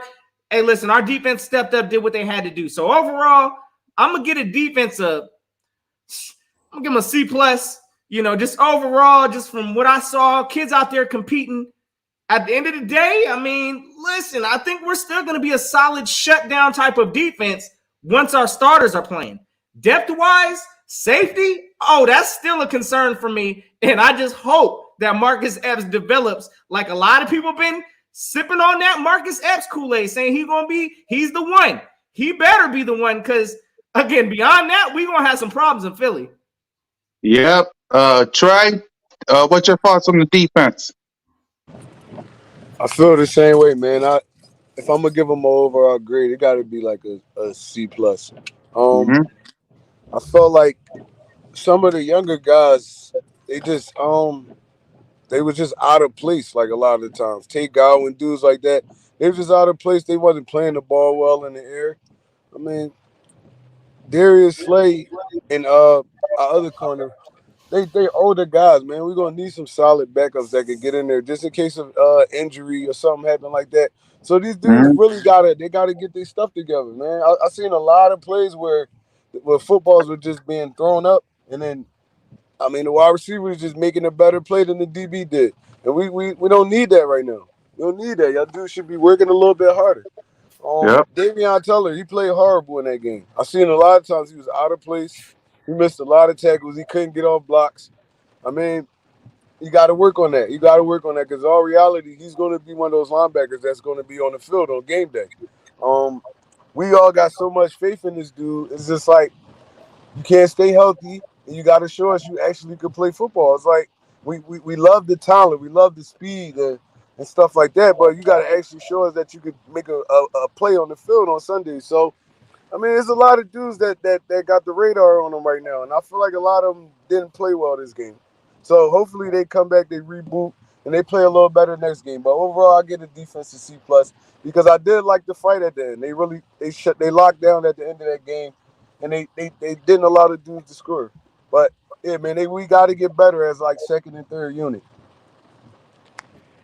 Hey, listen, our defense stepped up, did what they had to do. So overall, I'm going to get a defense I'm going to give them a C+. Just overall, just from what I saw, kids out there competing. At the end of the day, I mean, listen, I think we're still going to be a solid shutdown type of defense once our starters are playing. Depth-wise, safety, that's still a concern for me. And I just hope that Marcus Epps develops, like a lot of people been sipping on that Marcus Epps Kool-Aid, saying he's the one. He better be the one, because, again, beyond that, we're going to have some problems in Philly. Yep. Trey, what's your thoughts on the defense? I feel the same way, man. If I'm gonna give them an overall grade, it got to be like a C+. Mm-hmm. I felt like some of the younger guys, they were just out of place, like a lot of the times. Tate Godwin, dudes like that, they were just out of place. They wasn't playing the ball well in the air. I mean, Darius Slade and our other corner. They older guys, man. We're gonna need some solid backups that can get in there just in case of injury or something happen like that. So these dudes Mhm. really gotta get their stuff together, man. I seen a lot of plays where footballs were just being thrown up, and then I mean the wide receiver was just making a better play than the DB did, and we don't need that right now. We don't need that. Y'all dudes should be working a little bit harder. Yep. Davion Teller, he played horrible in that game. I seen a lot of times he was out of place. He missed a lot of tackles. He couldn't get off blocks. I mean, you got to work on that. You got to work on that because all reality, he's going to be one of those linebackers that's going to be on the field on game day. Um, we all got so much faith in this dude. It's just like you can't stay healthy, and you got to show us you actually could play football. It's like we love the talent, we love the speed and stuff like that, but you got to actually show us that you could make a play on the field on Sunday. So I mean, there's a lot of dudes that got the radar on them right now, and I feel like a lot of them didn't play well this game. So hopefully they come back, they reboot, and they play a little better next game. But overall, I get a defense to C plus because I did like the fight at the end. They locked down at the end of that game, and they didn't allow the dudes to score. But yeah, man, we got to get better as like second and third unit.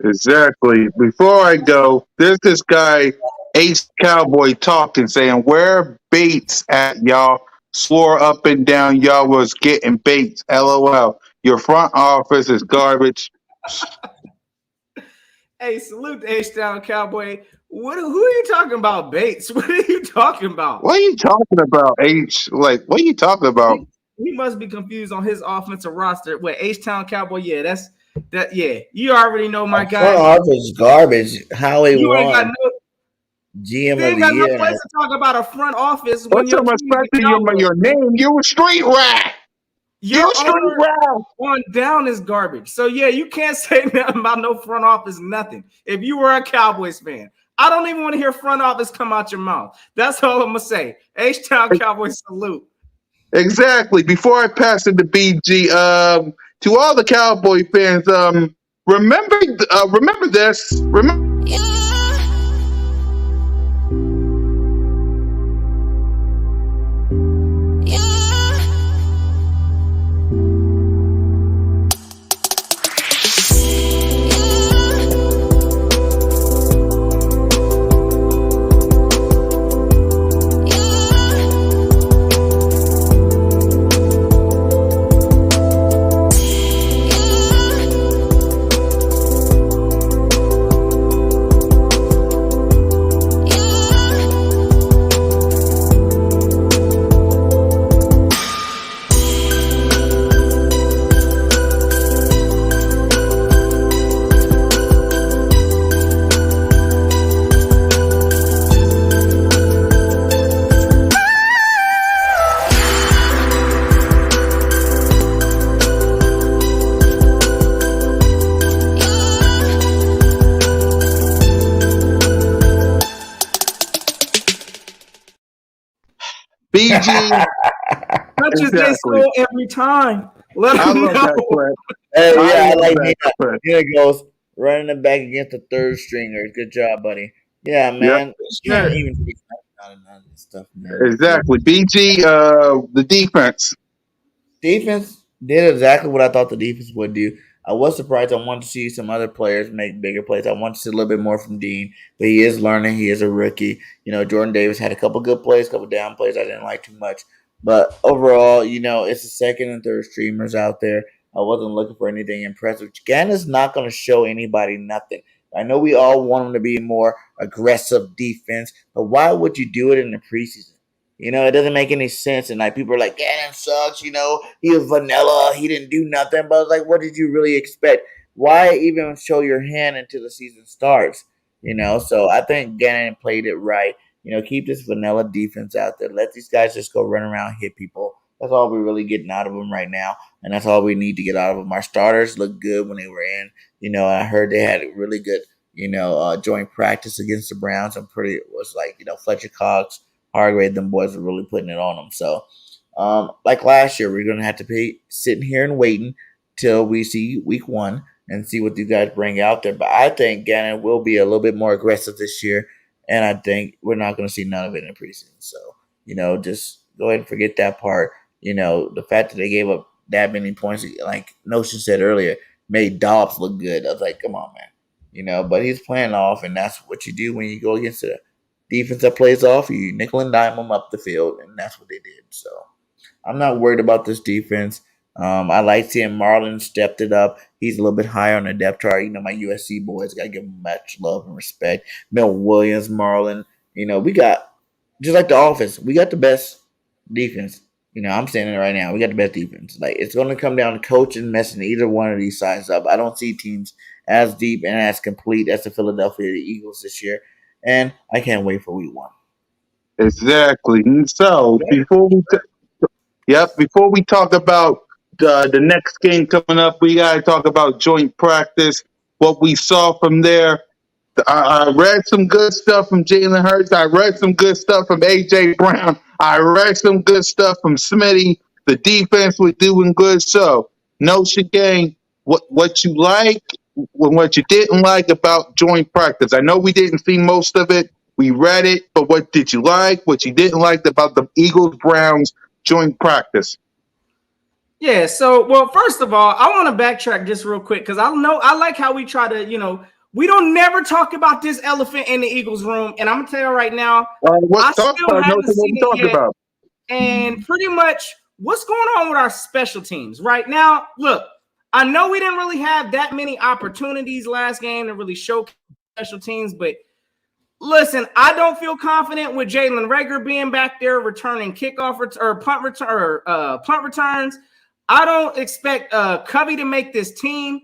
Exactly. Before I go, there's this guy, Ace Cowboy, talking, saying, "Where Bates at, y'all? Swore up and down y'all was getting Bates. LOL. Your front office is garbage." Hey, salute to H Town Cowboy. Who are you talking about, Bates? What are you talking about? What are you talking about, H? Like, what are you talking about? He, he must be confused on his offensive roster. What H Town Cowboy? Yeah, that's that. Yeah, you already know Our my front guy. office is garbage. Howie You ain't got won no. GM They of ain't the got no year. place to talk about a front office when Put your some team is respect the to Cowboys. your Man. name. You a street rat. You Your a street owner rat. on down is garbage. So yeah, you can't say nothing about no front office, nothing. If you were a Cowboys fan, I don't even want to hear front office come out your mouth. That's all I'm gonna say. H Town Cowboys salute. Exactly. Before I pass it to BG, to all the Cowboy fans, remember this. Remember. BG, Touches they exactly. score every time. Let I them love know. that clip. Hey, I yeah, I love like that Nina. clip. Here it goes, running it back against the third stringers. Good job, buddy. Yeah, Yep, man. You can't Sure. even take none of this stuff, man. exactly. BG, the defense. Defense did exactly what I thought the defense would do. I was surprised. I wanted to see some other players make bigger plays. I wanted to see a little bit more from Dean, but he is learning. He is a rookie. You know, Jordan Davis had a couple good plays, a couple down plays I didn't like too much. But overall, you know, it's the second and third streamers out there. I wasn't looking for anything impressive. Ganna's not going to show anybody nothing. I know we all want him to be more aggressive defense, but why would you do it in the preseason? You know, it doesn't make any sense. And like people are like, Gannon sucks, you know, he was vanilla, he didn't do nothing. But like, what did you really expect? Why even show your hand until the season starts? You know, so I think Gannon played it right. You know, keep this vanilla defense out there. Let these guys just go run around, hit people. That's all we're really getting out of them right now, and that's all we need to get out of them. Our starters looked good when they were in. You know, I heard they had a really good, joint practice against the Browns. I'm pretty it was like Fletcher Cox, Hargrave, them boys are really putting it on them. So, like last year, we're gonna have to be sitting here and waiting till we see week one and see what these guys bring out there. But I think Gannon will be a little bit more aggressive this year, and I think we're not gonna see none of it in preseason. So, just go ahead and forget that part. The fact that they gave up that many points, like Notion said earlier, made Dobbs look good. I was like, come on, man. But he's playing off, and that's what you do when you go against a defense that plays off. You nickel and dime them up the field, and that's what they did. So I'm not worried about this defense. I like seeing Marlon stepped it up. He's a little bit higher on the depth chart. My USC boys got to give him much love and respect. Mel Williams, Marlon. We got, just like the offense, we got the best defense. I'm saying it right now. We got the best defense. Like, it's going to come down to coaching, messing either one of these sides up. I don't see teams as deep and as complete as the Philadelphia Eagles this year, and I can't wait for week 1. Exactly. And so before we talk about the next game coming up, we got to talk about joint practice. What we saw from there. I read some good stuff from Jalen Hurts. I read some good stuff from AJ Brown. I read some good stuff from Smitty. The defense was doing good. So, Notion Gang, what you like and what you didn't like about joint practice. I know we didn't see most of it. We read it, but what did you like? What you didn't like about the Eagles Browns joint practice? Yeah, so well, first of all, I want to backtrack just real quick because I like how we try to, we don't never talk about this elephant in the Eagles room, and I'm gonna tell you right now, I still haven't seen it yet. About? And pretty much what's going on with our special teams right now. Look, I know we didn't really have that many opportunities last game to really show special teams, but listen, I don't feel confident with Jalen Reagor being back there returning kickoff or punt returns. I don't expect Covey to make this team.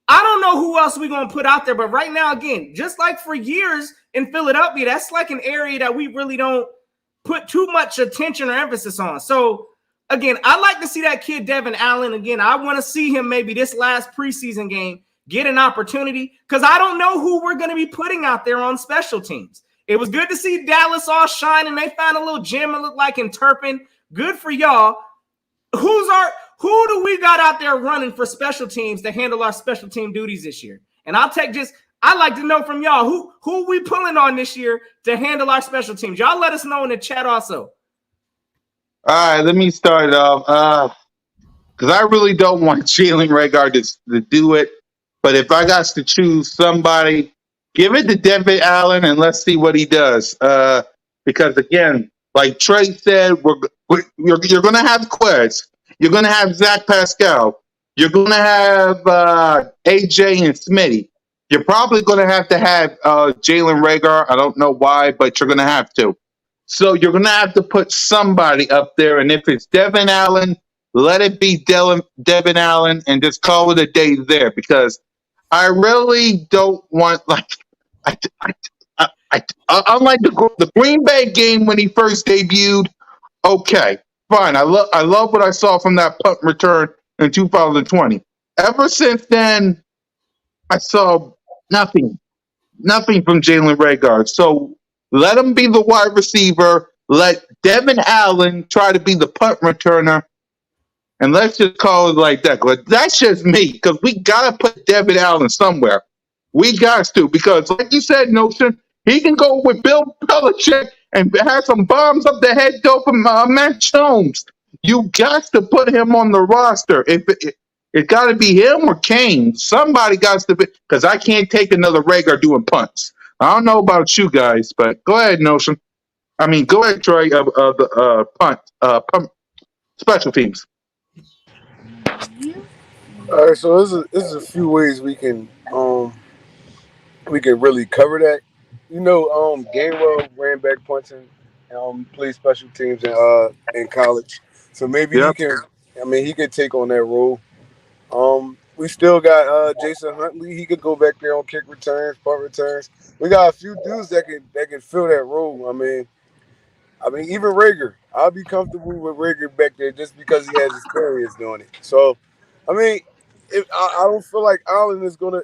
I don't know who else we're going to put out there, but right now, again, just like for years in Philadelphia, that's like an area that we really don't put too much attention or emphasis on. So, again, I like to see that kid Devin Allen. Again, I want to see him maybe this last preseason game get an opportunity because I don't know who we're going to be putting out there on special teams. It was good to see Dallas all shine, and they found a little gem it looked like in Turpin. Good for y'all. Who do we got out there running for special teams to handle our special team duties this year? And I'd like to know from y'all who we pulling on this year to handle our special teams. Y'all let us know in the chat also. All right, let me start off. Because I really don't want Jalen Reagor to do it. But if I got to choose somebody, give it to Devin Allen and let's see what he does. Because again, like Trey said, you're going to have Quez. You're going to have Zach Pascal. You're going to have AJ and Smitty. You're probably going to have Jalen Reagor. I don't know why, but you're going to have to. So you're going to have to put somebody up there. And if it's Devin Allen, let it be Devin Allen and just call it a day there because I really don't want unlike the Green Bay game when he first debuted. Okay, fine. I love what I saw from that punt return in 2020. Ever since then, I saw nothing from Jalen Reagor. So let him be the wide receiver. Let Devin Allen try to be the punt returner. And let's just call it like that. But that's just me, because we got to put Devin Allen somewhere. We got to, because like you said, Notion, he can go with Bill Belichick and have some bombs up the head though from Matt Jones. You got to put him on the roster. It got to be him or Kane. Somebody got to be, because I can't take another Reagor doing punts. I don't know about you guys, but go ahead, Notion. Go ahead, Troy. Punt special teams. All right, so this is a few ways we can really cover that. Gainwell ran back punting, played special teams in college, so maybe Yep. he can take on that role. We still got Jason Huntley. He could go back there on kick returns, punt returns. We got a few dudes that can fill that role. Even Reagor. I'll be comfortable with Reagor back there just because he has experience doing it. So, I don't feel like Allen is gonna.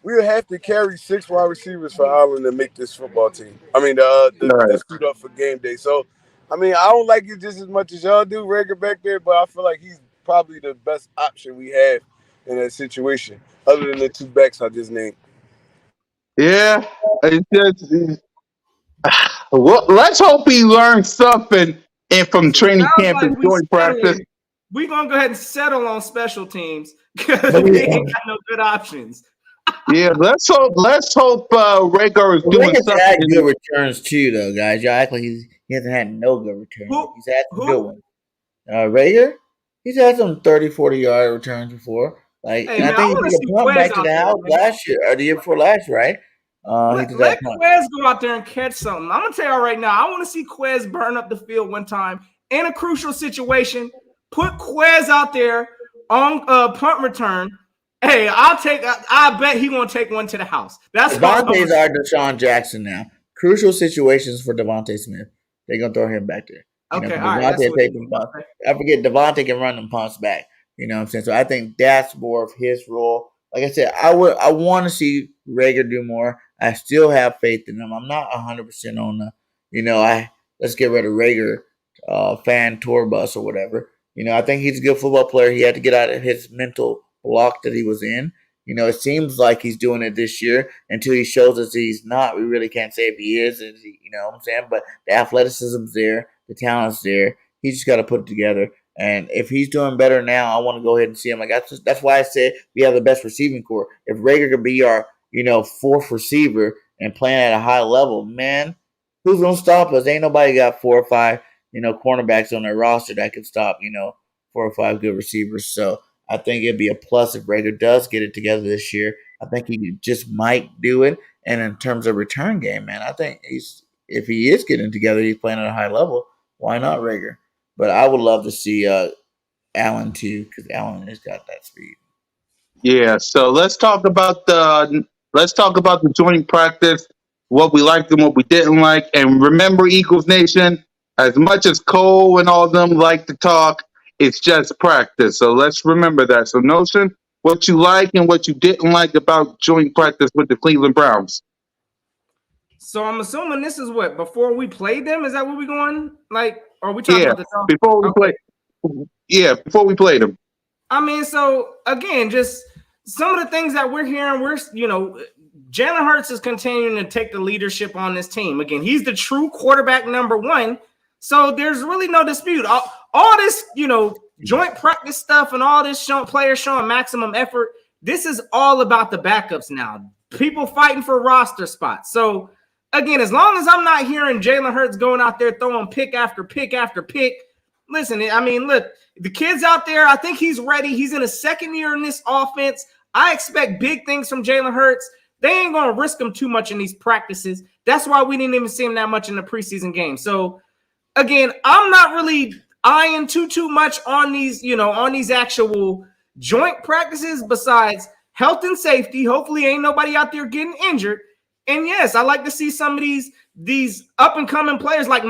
We'll have to carry 6 wide receivers for Allen to make this football team. To suit up for game day. So, I don't like it just as much as y'all do, Reagor back there, but I feel like he's probably the best option we have in that situation, other than the 2 backs I just named. Yeah, well, let's hope he learns something and from So it training sounds camp like and joint practice. we gonna go ahead and settle on special teams because But we ain't got no good options. Yeah, let's hope Rager is doing Reagan's had something. good returns too, though, guys. Y'all act like he hasn't had no good returns. Who He's had some good who? ones. Rager, he's had some 30, 40-yard returns before. Like, Hey and I man, I think he want to took see a punt Quez back to out the there, house man. last year, or the year before last, right? He took Let that punt. Quez go out there and catch something. I'm gonna tell y'all right now. I want to see Quez burn up the field one time in a crucial situation. Put Quez out there on punt return. Hey, I'll take. I bet he gonna take one to the house. That's all I'm gonna Devontae's our Deshaun Jackson now. Crucial situations for Devontae Smith. They're gonna throw him back there. say. You know, Okay, because all right. That's Devontae what. take them punts. Okay. I forget Devontae can run them punts back. You know what I'm saying? So I think that's more of his role. Like I said, I want to see Rager do more. I still have faith in him. I'm not 100% on the, I let's get rid of Rager fan tour bus or whatever. I think he's a good football player. He had to get out of his mental block that he was in. It seems like he's doing it this year. Until he shows us he's not, we really can't say if he is. You know what I'm saying? But the athleticism's there, the talent's there. He just got to put it together. And if he's doing better now, I want to go ahead and see him. Like that's why I said we have the best receiving core. If Rager could be our, fourth receiver and playing at a high level, man, who's gonna stop us? Ain't nobody got 4 or 5, cornerbacks on their roster that can stop, 4 or 5 good receivers. So I think it'd be a plus if Rager does get it together this year. I think he just might do it. And in terms of return game, man, I think if he is getting together, he's playing at a high level. Why not Rager? But I would love to see Allen too, because Allen has got that speed. Yeah, so let's talk about the joint practice, what we liked and what we didn't like, and remember, Eagles Nation, as much as Cole and all of them like to talk, it's just practice. So let's remember that. So Notion, what you like and what you didn't like about joint practice with the Cleveland Browns. So I'm assuming this is what before we played them. Is that what we going? Like, are we talking Yeah, about the dog? before we play. Okay. Yeah, before we played them. I mean, so again, just some of the things that we're hearing, Jalen Hurts is continuing to take the leadership on this team. Again, he's the true quarterback number one. So there's really no dispute. All this, joint practice stuff and all this players showing maximum effort. This is all about the backups now. People fighting for roster spots. So again, as long as I'm not hearing Jalen Hurts going out there throwing pick after pick after pick, listen, I mean, look, the kid's out there. I think he's ready. He's in his second year in this offense. I expect big things from Jalen Hurts. They ain't going to risk him too much in these practices. That's why we didn't even see him that much in the preseason game. So, again, I'm not really eyeing too much on these, on these actual joint practices besides health and safety. Hopefully ain't nobody out there getting injured. And yes, I like to see some of these up and coming players like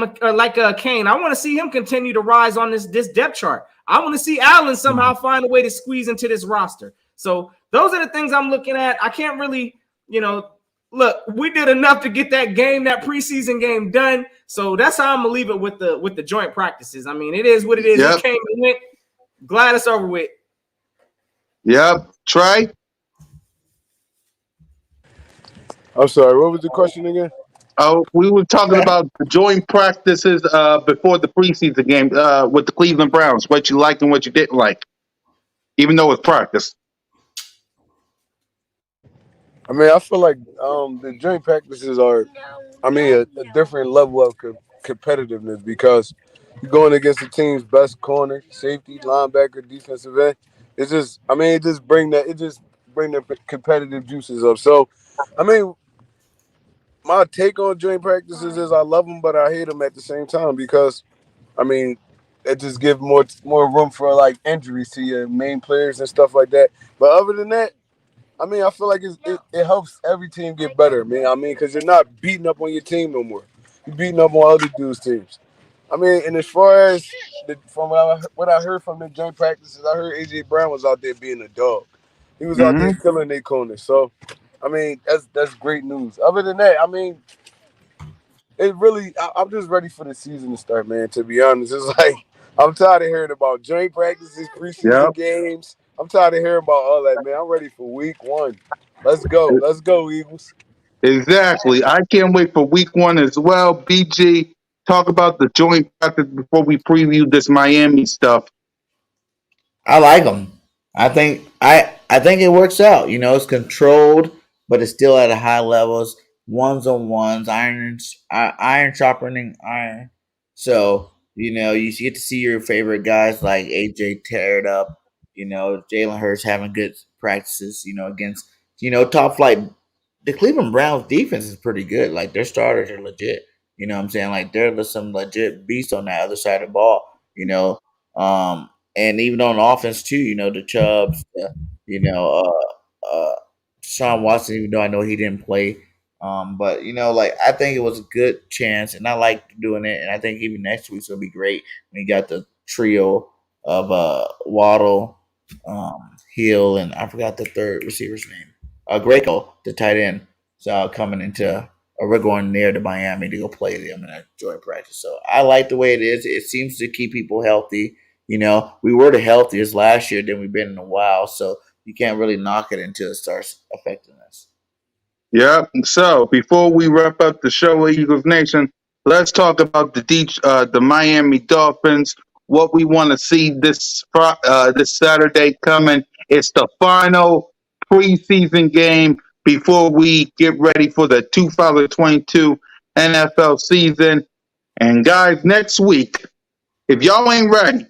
Kane. I want to see him continue to rise on this depth chart. I want to see Allen somehow find a way to squeeze into this roster. So those are the things I'm looking at. I can't really, look. We did enough to get that preseason game done. So that's how I'm gonna leave it with the joint practices. I mean, it is what it is. Yep. It came and went. Glad it's over with. Yep. Trey? I'm sorry. What was the question again? Oh, we were talking about the joint practices before the preseason game with the Cleveland Browns. What you liked and what you didn't like, even though it's practice. I mean, I feel like the joint practices are, a different level of competitiveness because you're going against the team's best corner, safety, linebacker, defensive end. It just bring the competitive juices up. So, I mean, my take on joint practices is I love them, but I hate them at the same time because, I mean, it just gives more room for like injuries to your main players and stuff like that. But other than that, I feel like it helps every team get better, man. Because you're not beating up on your team no more. You're beating up on other dudes' teams. And as far as from what I heard from the joint practices, I heard AJ Brown was out there being a dog. He was out there Hmm. killing their corners. So, that's great news. Other than that, I'm just ready for the season to start, man. To be honest, it's like I'm tired of hearing about joint practices, Yep. preseason games. I'm tired of hearing about all that, man. I'm ready for week one. Let's go, Eagles. Exactly. I can't wait for week one as well. BG, talk about the joint practice before we preview this Miami stuff? I like them. I think it works out. You know, it's controlled, but it's still at a high levels. Ones on ones, iron sharpening iron. So you know, you get to see your favorite guys like AJ tear it up. You know, Jalen Hurts having good practices. You know, against top flight. The Cleveland Browns defense is pretty good. Like their starters are legit. You know what I'm saying? Like there's some legit beasts on that other side of the ball. You know, and even on offense too. You know the Chubbs, you know, Deshaun Watson. Even though I know he didn't play, but you know, like I think it was a good chance, and I like doing it. And I think even next week's gonna be great. We got the trio of Waddle, Hill, and I forgot the third receiver's name. Greco, the tight end, so coming into. We're going there to Miami to go play them in a joint practice. So I like the way it is. It seems to keep people healthy. You know, we were the healthiest last year than we've been in a while, so you can't really knock it until it starts affecting us. Yep. So before we wrap up the show, Eagles Nation, let's talk about the Miami Dolphins. What we want to see this Saturday coming. It's the final preseason game before we get ready for the 2022 NFL season. And guys, next week, if y'all ain't ready,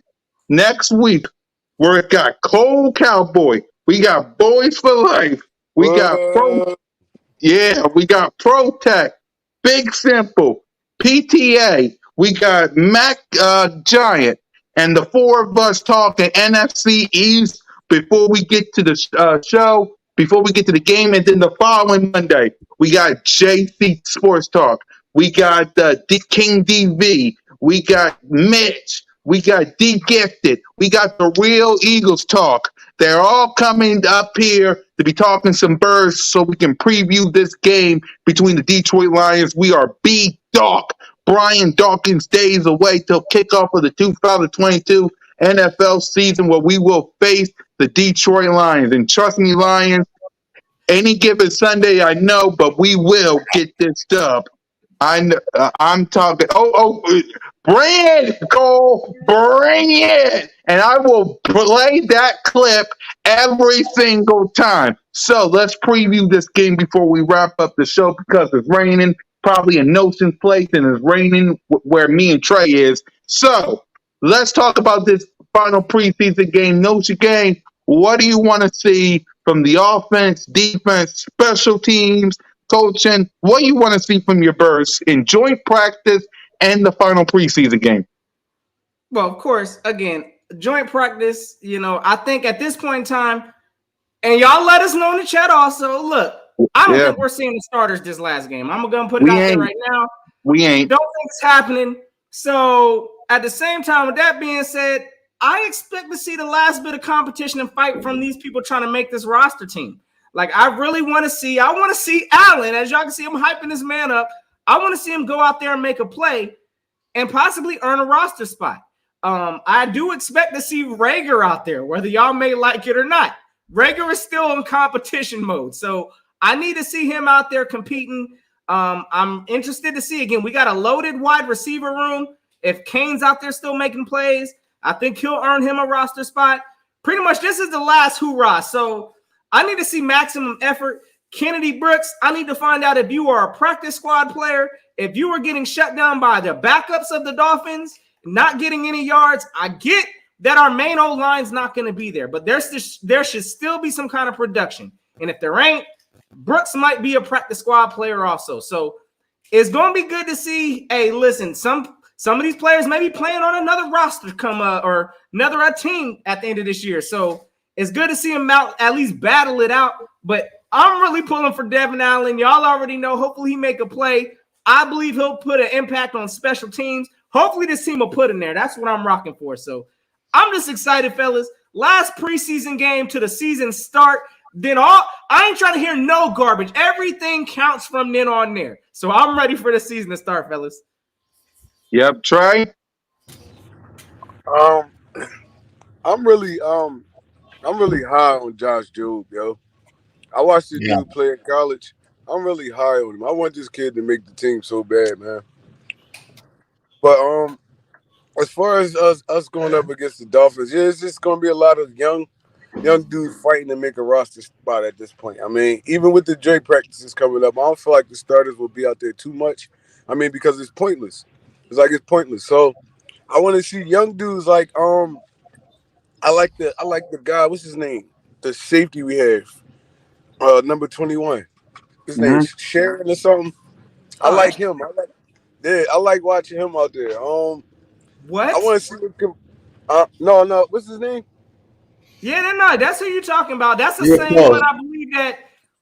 next week we got Cold Cowboy. We got Boys for Life. We got Pro What? yeah, we got Protect, Big Simple, PTA. We got Mac Giant, and the four of us talking NFC East before we get to the show, before we get to the game, and then the following Monday we got JC Sports Talk. We got King DV. We got Mitch. We got D Gifted. We got the Real Eagles Talk. They're all coming up here to be talking some birds so we can preview this game between the Detroit Lions. We are B. Doc. Brian Dawkins days away till kickoff of the 2022 NFL season where we will face the Detroit Lions. And trust me, Lions, any given Sunday, I know, but we will get this dub. I'm talking. Bring it, Cole. Bring it, and I will play that clip every single time. So let's preview this game before we wrap up the show because it's raining, probably in Notion's place, and it's raining where me and Trey is. So let's talk about this final preseason game. Notion game. What do you want to see from the offense, defense, special teams? Coaching, what you want to see from your Birds in joint practice and the final preseason game? Well, of course, again, joint practice, I think at this point in time, and y'all let us know in the chat also, look, I don't Yeah, think we're seeing the starters this last game. I'm going to put it we out there ain't. right now. We ain't. Don't think it's happening. So at the same time, with that being said, I expect to see the last bit of competition and fight from these people trying to make this roster team. Like, I want to see Allen, as y'all can see, I'm hyping this man up. I want to see him go out there and make a play and possibly earn a roster spot. I do expect to see Rager out there, whether y'all may like it or not. Rager is still in competition mode. So I need to see him out there competing. I'm interested to see, again, we got a loaded wide receiver room. If Kane's out there still making plays, I think he'll earn him a roster spot. Pretty much this is the last hoorah. So I need to see maximum effort. Kennedy Brooks, I need to find out if you are a practice squad player, if you are getting shut down by the backups of the Dolphins, not getting any yards. I get that our main O-line's not going to be there, but there should still be some kind of production. And if there ain't, Brooks might be a practice squad player also. So it's going to be good to see, hey, listen, some of these players may be playing on another roster or another team at the end of this year. So it's good to see him out, at least battle it out. But I'm really pulling for Devin Allen. Y'all already know. Hopefully he make a play. I believe he'll put an impact on special teams. Hopefully this team will put in there. That's what I'm rocking for. So I'm just excited, fellas. Last preseason game to the season start. I ain't trying to hear no garbage. Everything counts from then on there. So I'm ready for the season to start, fellas. Yep, Trey. Um, I'm really high on Josh Jobe, yo. I watched this Yeah, dude play in college. I'm really high on him. I want this kid to make the team so bad, man. But as far as us going up against the Dolphins, yeah, it's just gonna be a lot of young dudes fighting to make a roster spot at this point. I mean, even with the Drake practices coming up, I don't feel like the starters will be out there too much. I mean, because it's pointless. It's pointless. So I want to see young dudes like I like the guy. What's his name? The safety we have, number 21. His name's Sharon or something. I Oh, like that's him. I like watching him out there. I what? want to see what. No. What's his name? Yeah, no, that's who you're talking about. That's the You're same one close. I believe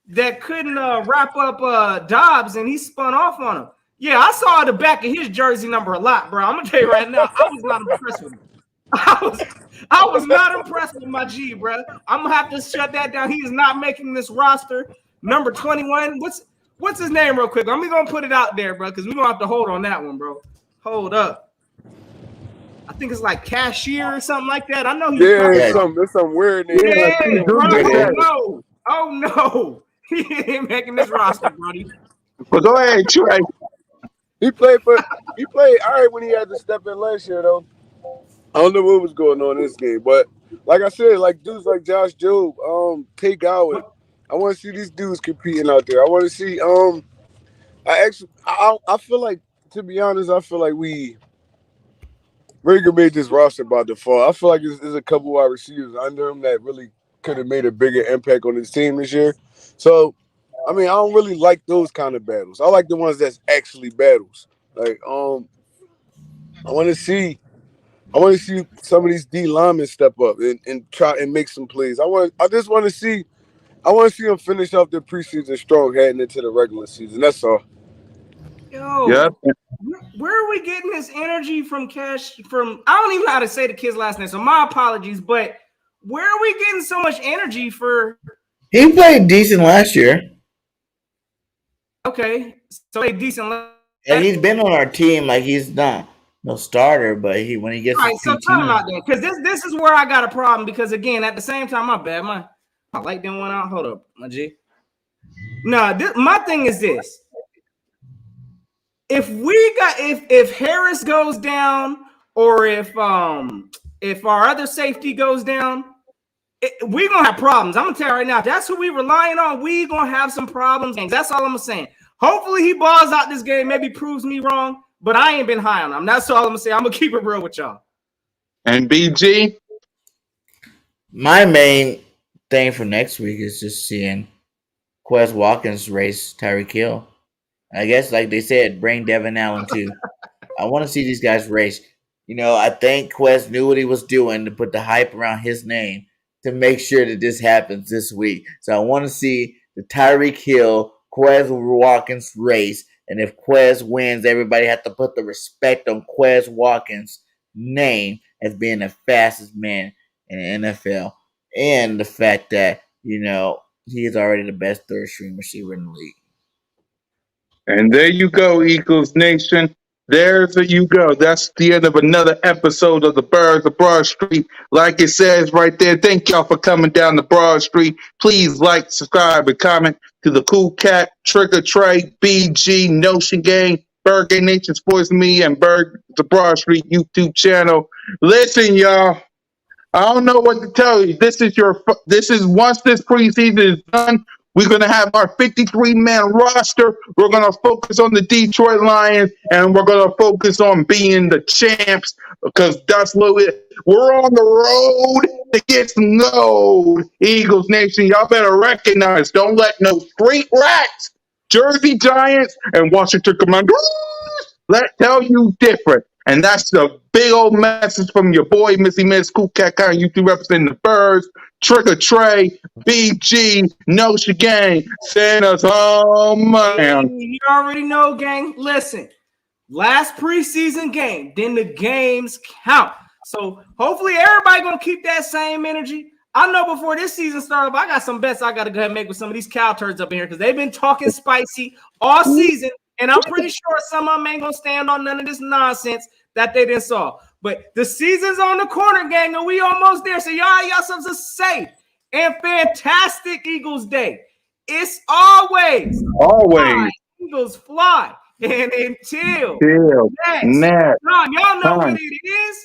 that couldn't wrap up Dobbs and he spun off on him. Yeah, I saw the back of his jersey number a lot, bro. I'm gonna tell you right now, I was not impressed with him. I was not impressed with my G, bro. I'm gonna have to shut that down. He is not making this roster. Number 21. What's his name, real quick? I'm gonna put it out there, bro, because we're gonna have to hold on that one, bro. Hold up. I think it's like cashier or something like that. I know who you're Yeah, talking it's Yes. about. some weird name. Yeah, Yeah, see, bro. dude It just Oh said is. it. no. Oh no. He ain't making this roster, buddy. But go ahead, Trey. He played all right when he had to step in last year though. I don't know what was going on in this game, but like I said, like dudes like Josh Jobe, Tay Gowan, What? I want to see these dudes competing out there. I want to see. I feel like, to be honest, I feel like Rager made this roster by default. I feel like there's a couple wide receivers under him that really could have made a bigger impact on his team this year. So, I mean, I don't really like those kind of battles. I like the ones that's actually battles. Like, I want to see. I want to see some of these D linemen step up and try and make some plays. I just want to see. I want to see them finish off their preseason strong heading into the regular season. That's all. Yep. Yo, where are we getting this energy from Cash? From I don't even know how to say the kid's last name, so my apologies. But where are we getting so much energy for? He played decent last year. Okay, so a decent. And he's been on our team. Like he's not no starter, but when he gets All his right, so time PT. out then, because this is where I got a problem. Because again, at the same time, my bad, my light didn't went out. Hold up, my G. No, my thing is this: if Harris goes down, or if our other safety goes down, we're gonna have problems. I'm gonna tell you right now. If that's who we relying on, we gonna have some problems. That's all I'm saying. Hopefully he balls out this game. Maybe proves me wrong, but I ain't been high on him. That's all I'm gonna say. I'm gonna keep it real with y'all. And BG, My main thing for next week is just seeing Quez Watkins race Tyreek Hill. I guess, like they said, bring Devin Allen too. I want to see these guys race. I think Quest knew what he was doing to put the hype around his name to make sure that this happens this week. So I want to see the Tyreek Hill, Quez Watkins race. And if Quez wins, everybody has to put the respect on Quez Watkins' name as being the fastest man in the NFL. And the fact that, he is already the best third string receiver in the league. and there you go, Eagles Nation. There's you go. That's the end of another episode of the Birds of Broad Street. Like it says right there, thank y'all for coming down the Broad Street. Please like, subscribe, and comment to the Cool Cat, Trigger Trey, BG, Notion Gang, Bird Nation Sports Media, and Bird the Broad Street YouTube channel. Listen, y'all. I don't know what to tell you. This is once this preseason is done, we're gonna have our 53-man roster. We're gonna focus on the Detroit Lions, and we're gonna focus on being the champs because that's what we're on the road to get some gold. Eagles Nation, y'all better recognize. Don't let no street rats, Jersey Giants, and Washington Commanders tell you different. And that's the big old message from your boy, Missy Miss, Cool Cat Kind, YouTube representing the Birds, Trigger Trey, BG, Notion Gang, send us home, Hey, man. you already know, gang. Listen, last preseason game, then the games count. So hopefully everybody gonna keep that same energy. I know before this season started, I got some bets I gotta go ahead and make with some of these cow turds up in here because they've been talking spicy all season, and I'm pretty sure some of them ain't gonna stand on none of this nonsense that they didn't saw. But the season's on the corner, gang, and we almost there. So y'all yourselves a safe and fantastic Eagles day. It's always Always. Eagles fly. And until Till next next time, y'all know what time. it is.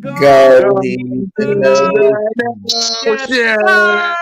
Go Go Go Heat. to to the the yes, ocean. sir.